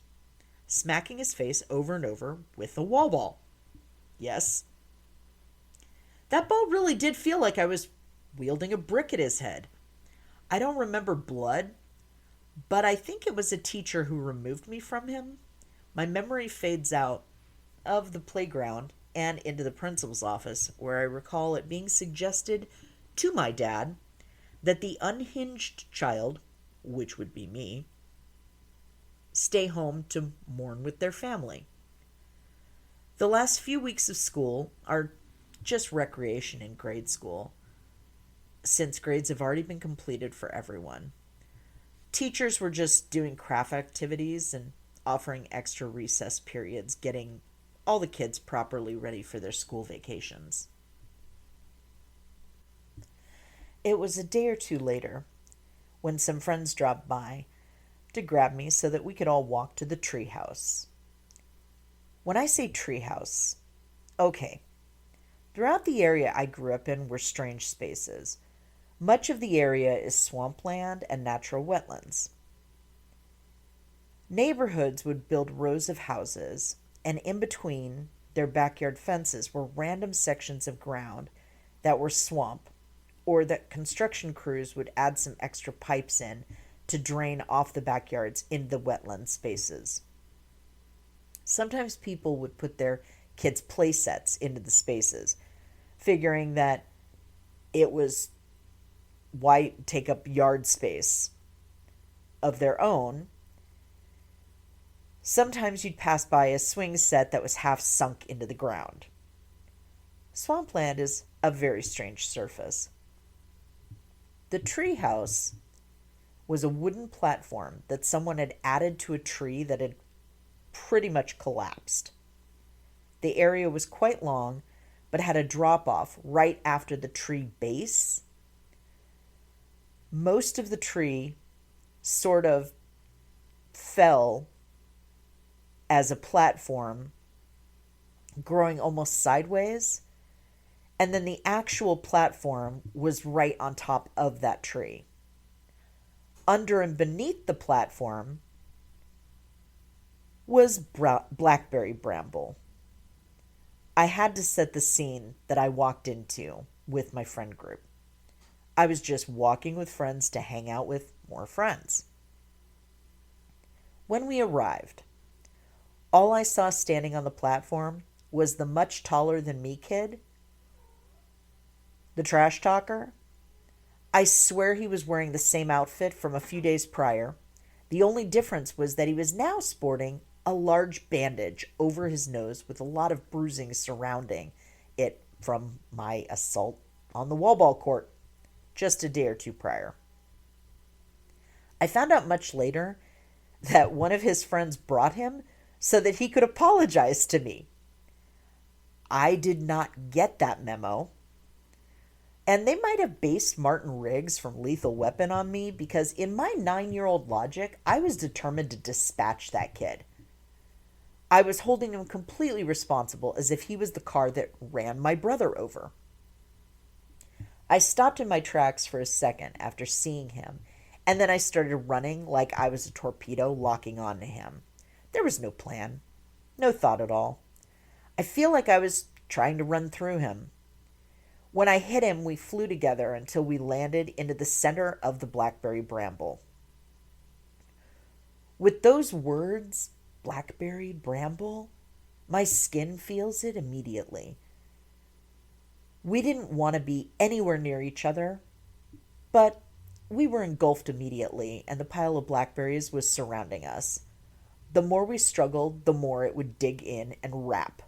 smacking his face over and over with a wall ball. Yes. That ball really did feel like I was wielding a brick at his head. I don't remember blood, but I think it was a teacher who removed me from him. My memory fades out of the playground and into the principal's office, where I recall it being suggested to my dad that the unhinged child, which would be me, stay home to mourn with their family. The last few weeks of school are just recreation in grade school, since grades have already been completed for everyone. Teachers were just doing craft activities and offering extra recess periods, getting all the kids properly ready for their school vacations. It was a day or two later when some friends dropped by to grab me so that we could all walk to the treehouse. When I say treehouse, okay, throughout the area I grew up in were strange spaces. Much of the area is swampland and natural wetlands. Neighborhoods would build rows of houses, and in between their backyard fences were random sections of ground that were swamp, or that construction crews would add some extra pipes in to drain off the backyards into the wetland spaces. Sometimes people would put their kids' play sets into the spaces, figuring that it was why take up yard space of their own. Sometimes you'd pass by a swing set that was half sunk into the ground. Swampland is a very strange surface. The treehouse was a wooden platform that someone had added to a tree that had pretty much collapsed. The area was quite long, but had a drop-off right after the tree base. Most of the tree sort of fell as a platform, growing almost sideways, and then the actual platform was right on top of that tree. Under and beneath the platform was blackberry bramble. I had to set the scene that I walked into with my friend group. I was just walking with friends to hang out with more friends. When we arrived, all I saw standing on the platform was the much taller than me kid, the trash talker. I swear he was wearing the same outfit from a few days prior. The only difference was that he was now sporting a large bandage over his nose with a lot of bruising surrounding it from my assault on the wall ball court just a day or two prior. I found out much later that one of his friends brought him so that he could apologize to me. I did not get that memo. And they might have based Martin Riggs from Lethal Weapon on me because in my 9-year-old logic, I was determined to dispatch that kid. I was holding him completely responsible as if he was the car that ran my brother over. I stopped in my tracks for a second after seeing him, and then I started running like I was a torpedo locking onto him. There was no plan, no thought at all. I feel like I was trying to run through him. When I hit him, we flew together until we landed into the center of the blackberry bramble. With those words, blackberry bramble, my skin feels it immediately. We didn't want to be anywhere near each other, but we were engulfed immediately, and the pile of blackberries was surrounding us. The more we struggled, the more it would dig in and wrap.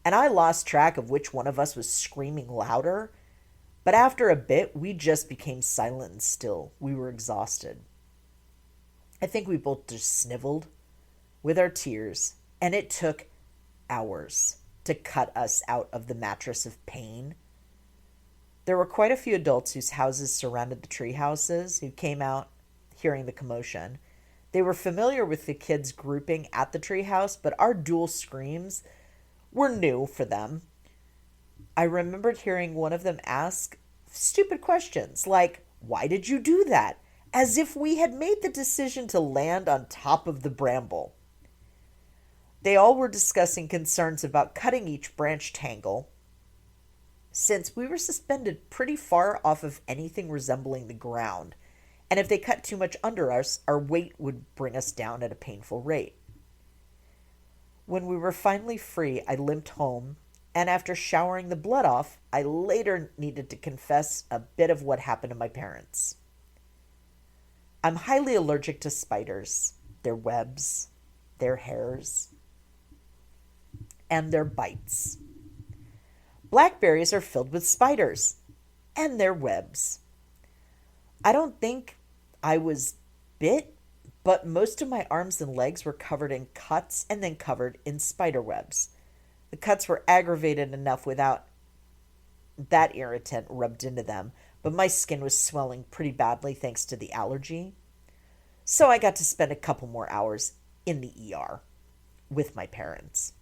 And I lost track of which one of us was screaming louder, but after a bit, we just became silent and still. We were exhausted. I think we both just sniveled with our tears, and it took hours to cut us out of the mattress of pain. There were quite a few adults whose houses surrounded the tree houses who came out hearing the commotion. They were familiar with the kids grouping at the tree house, but our dual screams were new for them. I remembered hearing one of them ask stupid questions like, "Why did you do that?" As if we had made the decision to land on top of the bramble. They all were discussing concerns about cutting each branch tangle, since we were suspended pretty far off of anything resembling the ground, and if they cut too much under us, our weight would bring us down at a painful rate. When we were finally free, I limped home, and after showering the blood off, I later needed to confess a bit of what happened to my parents. I'm highly allergic to spiders, their webs, their hairs, and their bites. Blackberries are filled with spiders and their webs. I don't think I was bit, but most of my arms and legs were covered in cuts and then covered in spider webs. The cuts were aggravated enough without that irritant rubbed into them, but my skin was swelling pretty badly thanks to the allergy. So I got to spend a couple more hours in the ER with my parents.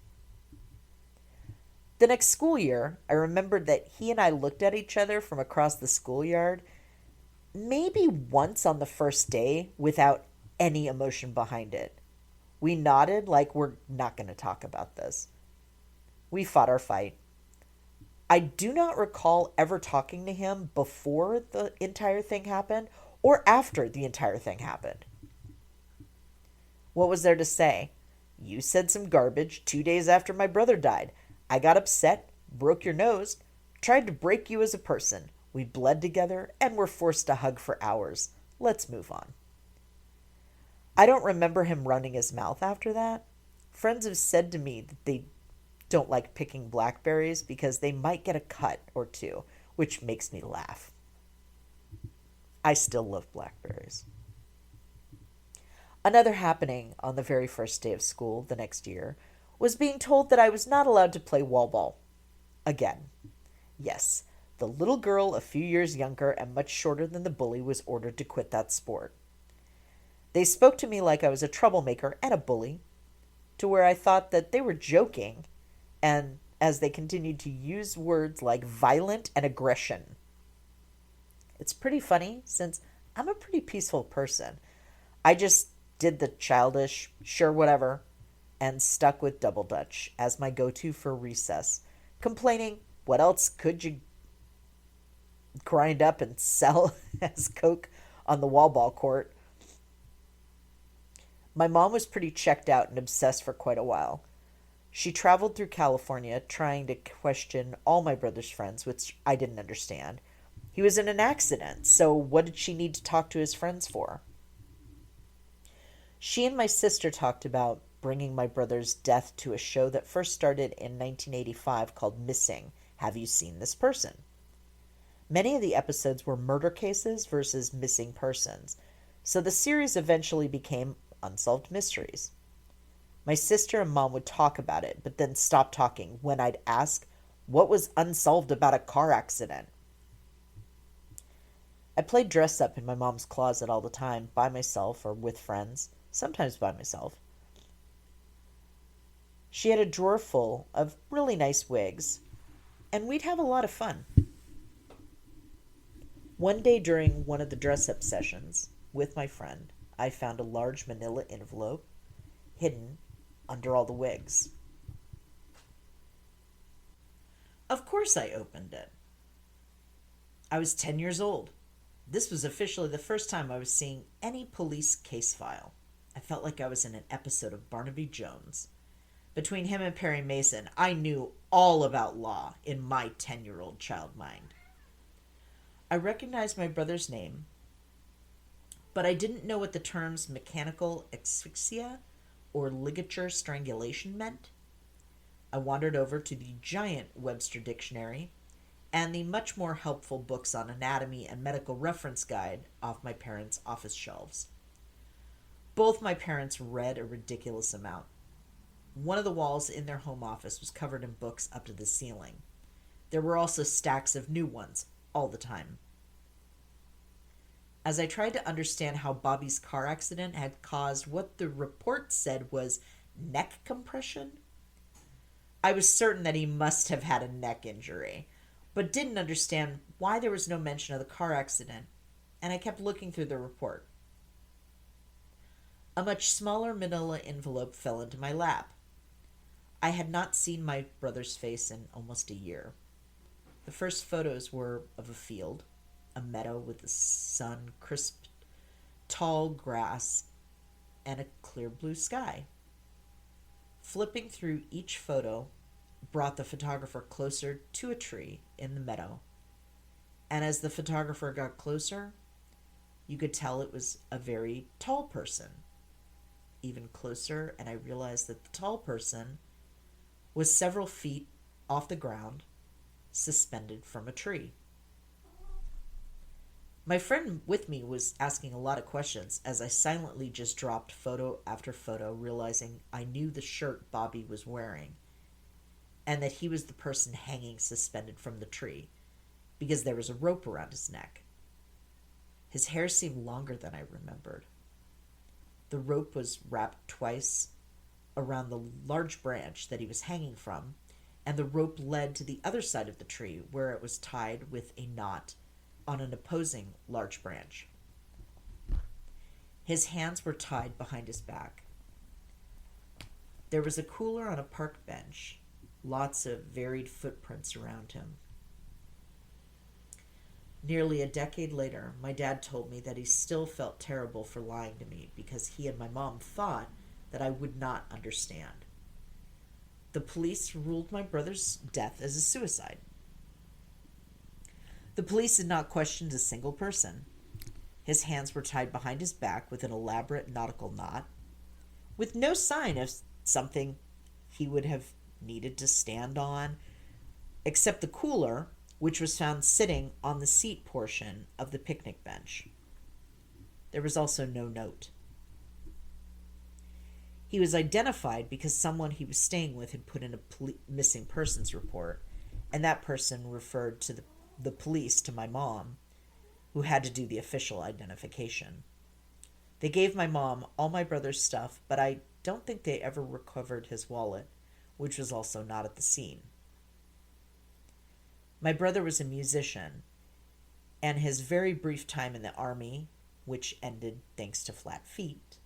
The next school year, I remembered that he and I looked at each other from across the schoolyard, maybe once on the first day without any emotion behind it. We nodded like we're not going to talk about this. We fought our fight. I do not recall ever talking to him before the entire thing happened or after the entire thing happened. What was there to say? You said some garbage 2 days after my brother died. I got upset, broke your nose, tried to break you as a person. We bled together and were forced to hug for hours. Let's move on. I don't remember him running his mouth after that. Friends have said to me that they don't like picking blackberries because they might get a cut or two, which makes me laugh. I still love blackberries. Another happening on the very first day of school the next year was being told that I was not allowed to play wall ball. Again. Yes, the little girl a few years younger and much shorter than the bully was ordered to quit that sport. They spoke to me like I was a troublemaker and a bully, to where I thought that they were joking, and as they continued to use words like violent and aggression. It's pretty funny since I'm a pretty peaceful person. I just did the childish, sure whatever, and stuck with double dutch as my go-to for recess, complaining what else could you grind up and sell as Coke on the wall ball court. My mom was pretty checked out and obsessed for quite a while. She traveled through California trying to question all my brother's friends, which I didn't understand. He was in an accident, so what did she need to talk to his friends for? She and my sister talked about bringing my brother's death to a show that first started in 1985 called Missing. Have you seen this person? Many of the episodes were murder cases versus missing persons, so the series eventually became Unsolved Mysteries. My sister and mom would talk about it, but then stop talking when I'd ask, what was unsolved about a car accident? I played dress up in my mom's closet all the time, by myself or with friends, sometimes by myself. She had a drawer full of really nice wigs, and we'd have a lot of fun. One day during one of the dress up sessions with my friend, I found a large manila envelope hidden under all the wigs. Of course, I opened it. I was 10 years old. This was officially the first time I was seeing any police case file. I felt like I was in an episode of Barnaby Jones. Between him and Perry Mason, I knew all about law in my 10-year-old child mind. I recognized my brother's name, but I didn't know what the terms mechanical asphyxia or ligature strangulation meant. I wandered over to the giant Webster Dictionary and the much more helpful books on anatomy and medical reference guide off my parents' office shelves. Both my parents read a ridiculous amount. One of the walls in their home office was covered in books up to the ceiling. There were also stacks of new ones all the time. As I tried to understand how Bobby's car accident had caused what the report said was neck compression, I was certain that he must have had a neck injury, but didn't understand why there was no mention of the car accident, and I kept looking through the report. A much smaller manila envelope fell into my lap. I had not seen my brother's face in almost a year. The first photos were of a field, a meadow with the sun, crisp, tall grass, and a clear blue sky. Flipping through each photo brought the photographer closer to a tree in the meadow. And as the photographer got closer, you could tell it was a very tall person. Even closer, and I realized that the tall person was several feet off the ground, suspended from a tree. My friend with me was asking a lot of questions as I silently just dropped photo after photo, realizing I knew the shirt Bobby was wearing and that he was the person hanging suspended from the tree because there was a rope around his neck. His hair seemed longer than I remembered. The rope was wrapped twice around the large branch that he was hanging from, and the rope led to the other side of the tree where it was tied with a knot on an opposing large branch. His hands were tied behind his back. There was a cooler on a park bench, lots of varied footprints around him. Nearly a decade later, my dad told me that he still felt terrible for lying to me because he and my mom thought that I would not understand. The police ruled my brother's death as a suicide. The police had not questioned a single person. His hands were tied behind his back with an elaborate nautical knot, with no sign of something he would have needed to stand on, except the cooler, which was found sitting on the seat portion of the picnic bench. There was also no note. He was identified because someone he was staying with had put in a missing persons report, and that person referred to the police to my mom, who had to do the official identification. They gave my mom all my brother's stuff, but I don't think they ever recovered his wallet, which was also not at the scene. My brother was a musician, and his very brief time in the army, which ended thanks to flat feet.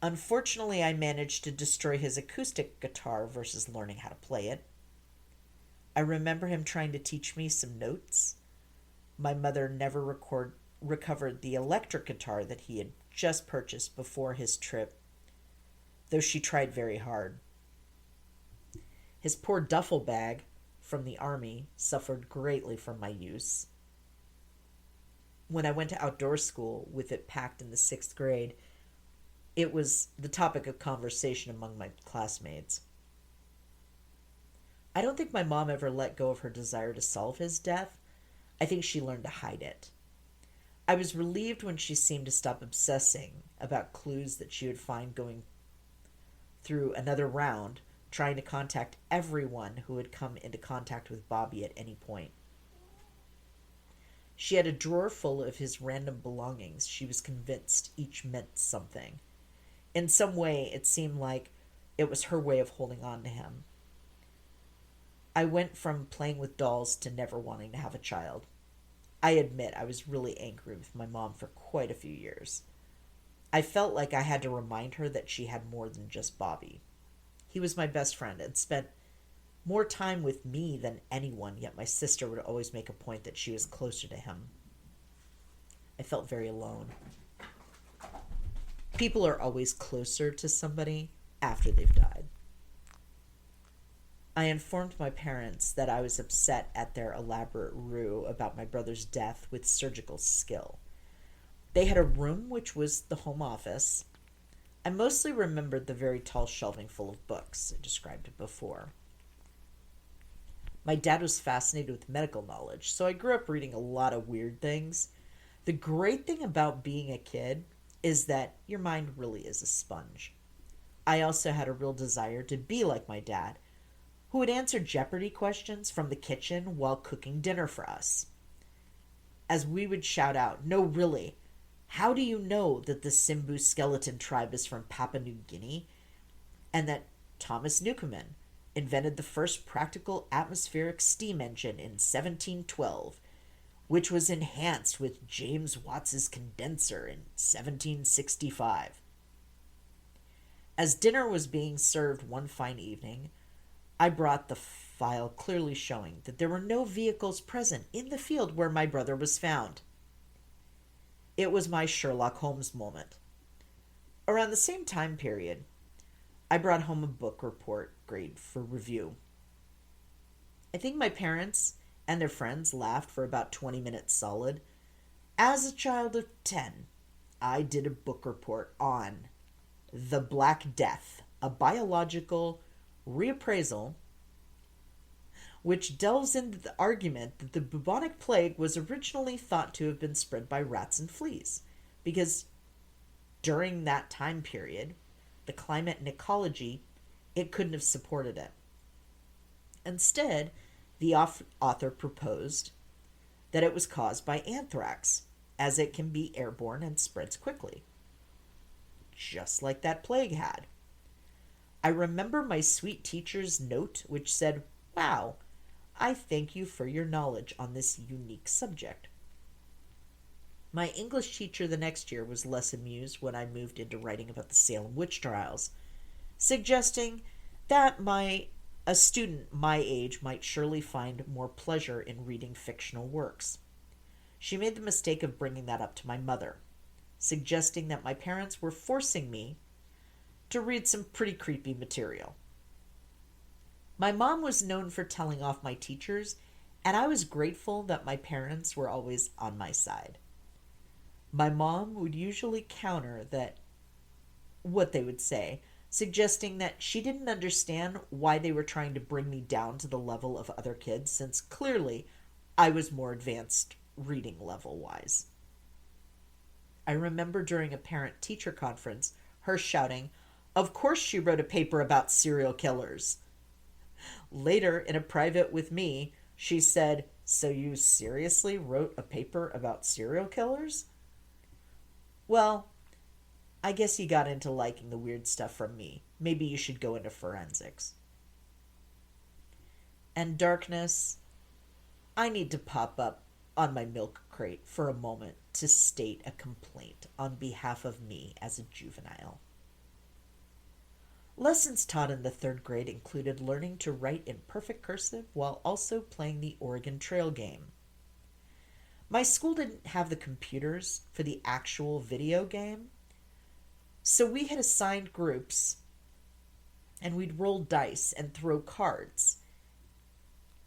Unfortunately, I managed to destroy his acoustic guitar versus learning how to play it. I remember him trying to teach me some notes. My mother never recovered the electric guitar that he had just purchased before his trip, though she tried very hard. His poor duffel bag from the army suffered greatly from my use. When I went to outdoor school with it packed in the 6th grade, it was the topic of conversation among my classmates. I don't think my mom ever let go of her desire to solve his death. I think she learned to hide it. I was relieved when she seemed to stop obsessing about clues that she would find going through another round, trying to contact everyone who had come into contact with Bobby at any point. She had a drawer full of his random belongings she was convinced each meant something. In some way, it seemed like it was her way of holding on to him. I went from playing with dolls to never wanting to have a child. I admit I was really angry with my mom for quite a few years. I felt like I had to remind her that she had more than just Bobby. He was my best friend and spent more time with me than anyone, yet my sister would always make a point that she was closer to him. I felt very alone. People are always closer to somebody after they've died. I informed my parents that I was upset at their elaborate ruse about my brother's death with surgical skill. They had a room which was the home office. I mostly remembered the very tall shelving full of books. I described it before. My dad was fascinated with medical knowledge, so I grew up reading a lot of weird things. The great thing about being a kid is that your mind really is a sponge. I also had a real desire to be like my dad, who would answer Jeopardy questions from the kitchen while cooking dinner for us. As we would shout out, "No, really, how do you know that the Simbu skeleton tribe is from Papua New Guinea and that Thomas Newcomen invented the first practical atmospheric steam engine in 1712, which was enhanced with James Watts's condenser in 1765. As dinner was being served one fine evening, I brought the file clearly showing that there were no vehicles present in the field where my brother was found. It was my Sherlock Holmes moment. Around the same time period, I brought home a book report grade for review. I think my parents and their friends laughed for about 20 minutes solid. As a child of 10, I did a book report on The Black Death, a biological reappraisal, which delves into the argument that the bubonic plague was originally thought to have been spread by rats and fleas, because during that time period, the climate and ecology, it couldn't have supported it. Instead, the author proposed that it was caused by anthrax, as it can be airborne and spreads quickly, just like that plague had. I remember my sweet teacher's note, which said, "Wow, I thank you for your knowledge on this unique subject." My English teacher the next year was less amused when I moved into writing about the Salem witch trials, suggesting that a student my age might surely find more pleasure in reading fictional works. She made the mistake of bringing that up to my mother, suggesting that my parents were forcing me to read some pretty creepy material. My mom was known for telling off my teachers, and I was grateful that my parents were always on my side. My mom would usually counter what they would say, suggesting that she didn't understand why they were trying to bring me down to the level of other kids, since clearly I was more advanced reading level-wise. I remember during a parent-teacher conference, her shouting, "Of course she wrote a paper about serial killers." Later, in a private with me, she said, "So you seriously wrote a paper about serial killers?" Well, I guess you got into liking the weird stuff from me. Maybe you should go into forensics. And darkness, I need to pop up on my milk crate for a moment to state a complaint on behalf of me as a juvenile. Lessons taught in the 3rd grade included learning to write in perfect cursive while also playing the Oregon Trail game. My school didn't have the computers for the actual video game, so we had assigned groups and we'd roll dice and throw cards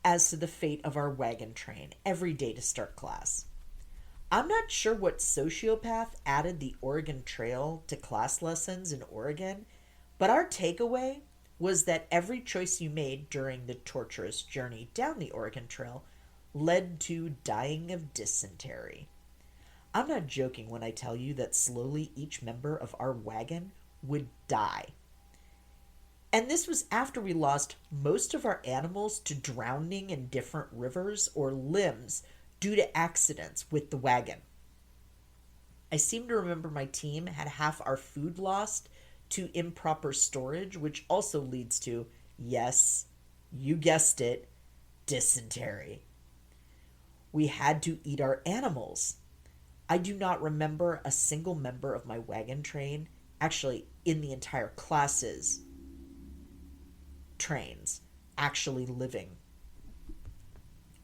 as to the fate of our wagon train every day to start class. I'm not sure what sociopath added the Oregon Trail to class lessons in Oregon, but our takeaway was that every choice you made during the torturous journey down the Oregon Trail led to dying of dysentery. I'm not joking when I tell you that slowly each member of our wagon would die. And this was after we lost most of our animals to drowning in different rivers or limbs due to accidents with the wagon. I seem to remember my team had half our food lost to improper storage, which also leads to, yes, you guessed it, dysentery. We had to eat our animals. I do not remember a single member of my wagon train, actually in the entire class's trains, actually living.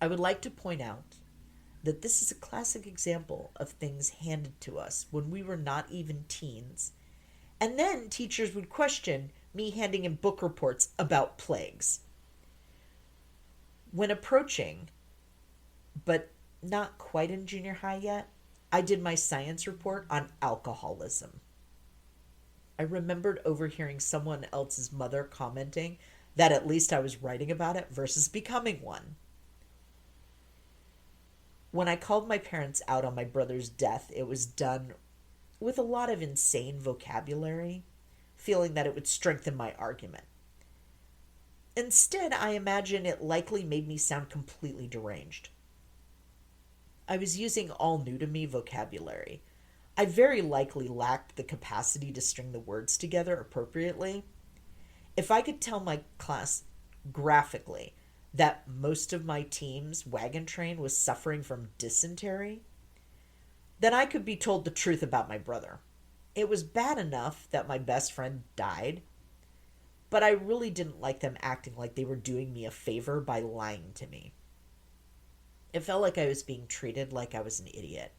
I would like to point out that this is a classic example of things handed to us when we were not even teens. And then teachers would question me handing in book reports about plagues. When approaching, but not quite in junior high yet, I did my science report on alcoholism. I remembered overhearing someone else's mother commenting that at least I was writing about it versus becoming one. When I called my parents out on my brother's death, it was done with a lot of insane vocabulary, feeling that it would strengthen my argument. Instead, I imagine it likely made me sound completely deranged. I was using all new to me vocabulary. I very likely lacked the capacity to string the words together appropriately. If I could tell my class graphically that most of my team's wagon train was suffering from dysentery, then I could be told the truth about my brother. It was bad enough that my best friend died, but I really didn't like them acting like they were doing me a favor by lying to me. It felt like I was being treated like I was an idiot.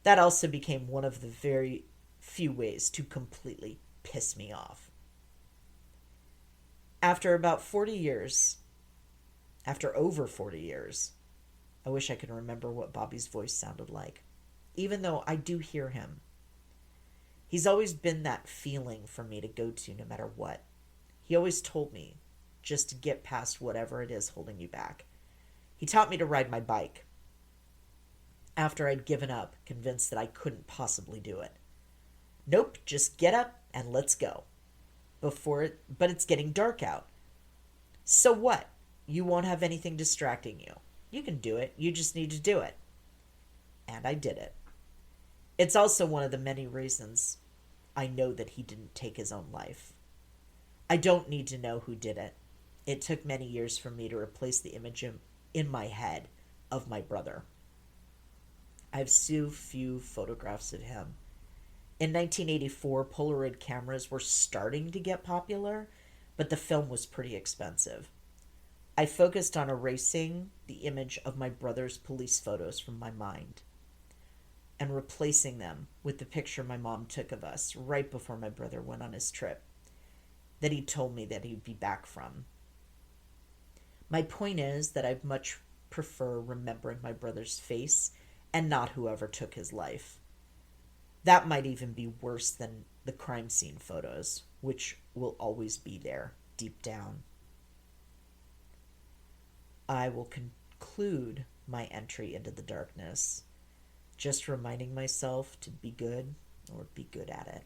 That also became one of the very few ways to completely piss me off. After over 40 years, I wish I could remember what Bobby's voice sounded like, even though I do hear him. He's always been that feeling for me to go to no matter what. He always told me just to get past whatever it is holding you back. He taught me to ride my bike after I'd given up, convinced that I couldn't possibly do it. Nope, just get up and let's go. But it's getting dark out. So what? You won't have anything distracting you. You can do it. You just need to do it. And I did it. It's also one of the many reasons I know that he didn't take his own life. I don't need to know who did it. It took many years for me to replace the image in my head of my brother. I have so few photographs of him. In 1984, Polaroid cameras were starting to get popular, but the film was pretty expensive. I focused on erasing the image of my brother's police photos from my mind and replacing them with the picture my mom took of us right before my brother went on his trip that he told me that he'd be back from. My point is that I much prefer remembering my brother's face and not whoever took his life. That might even be worse than the crime scene photos, which will always be there deep down. I will conclude my entry into the darkness, just reminding myself to be good or be good at it.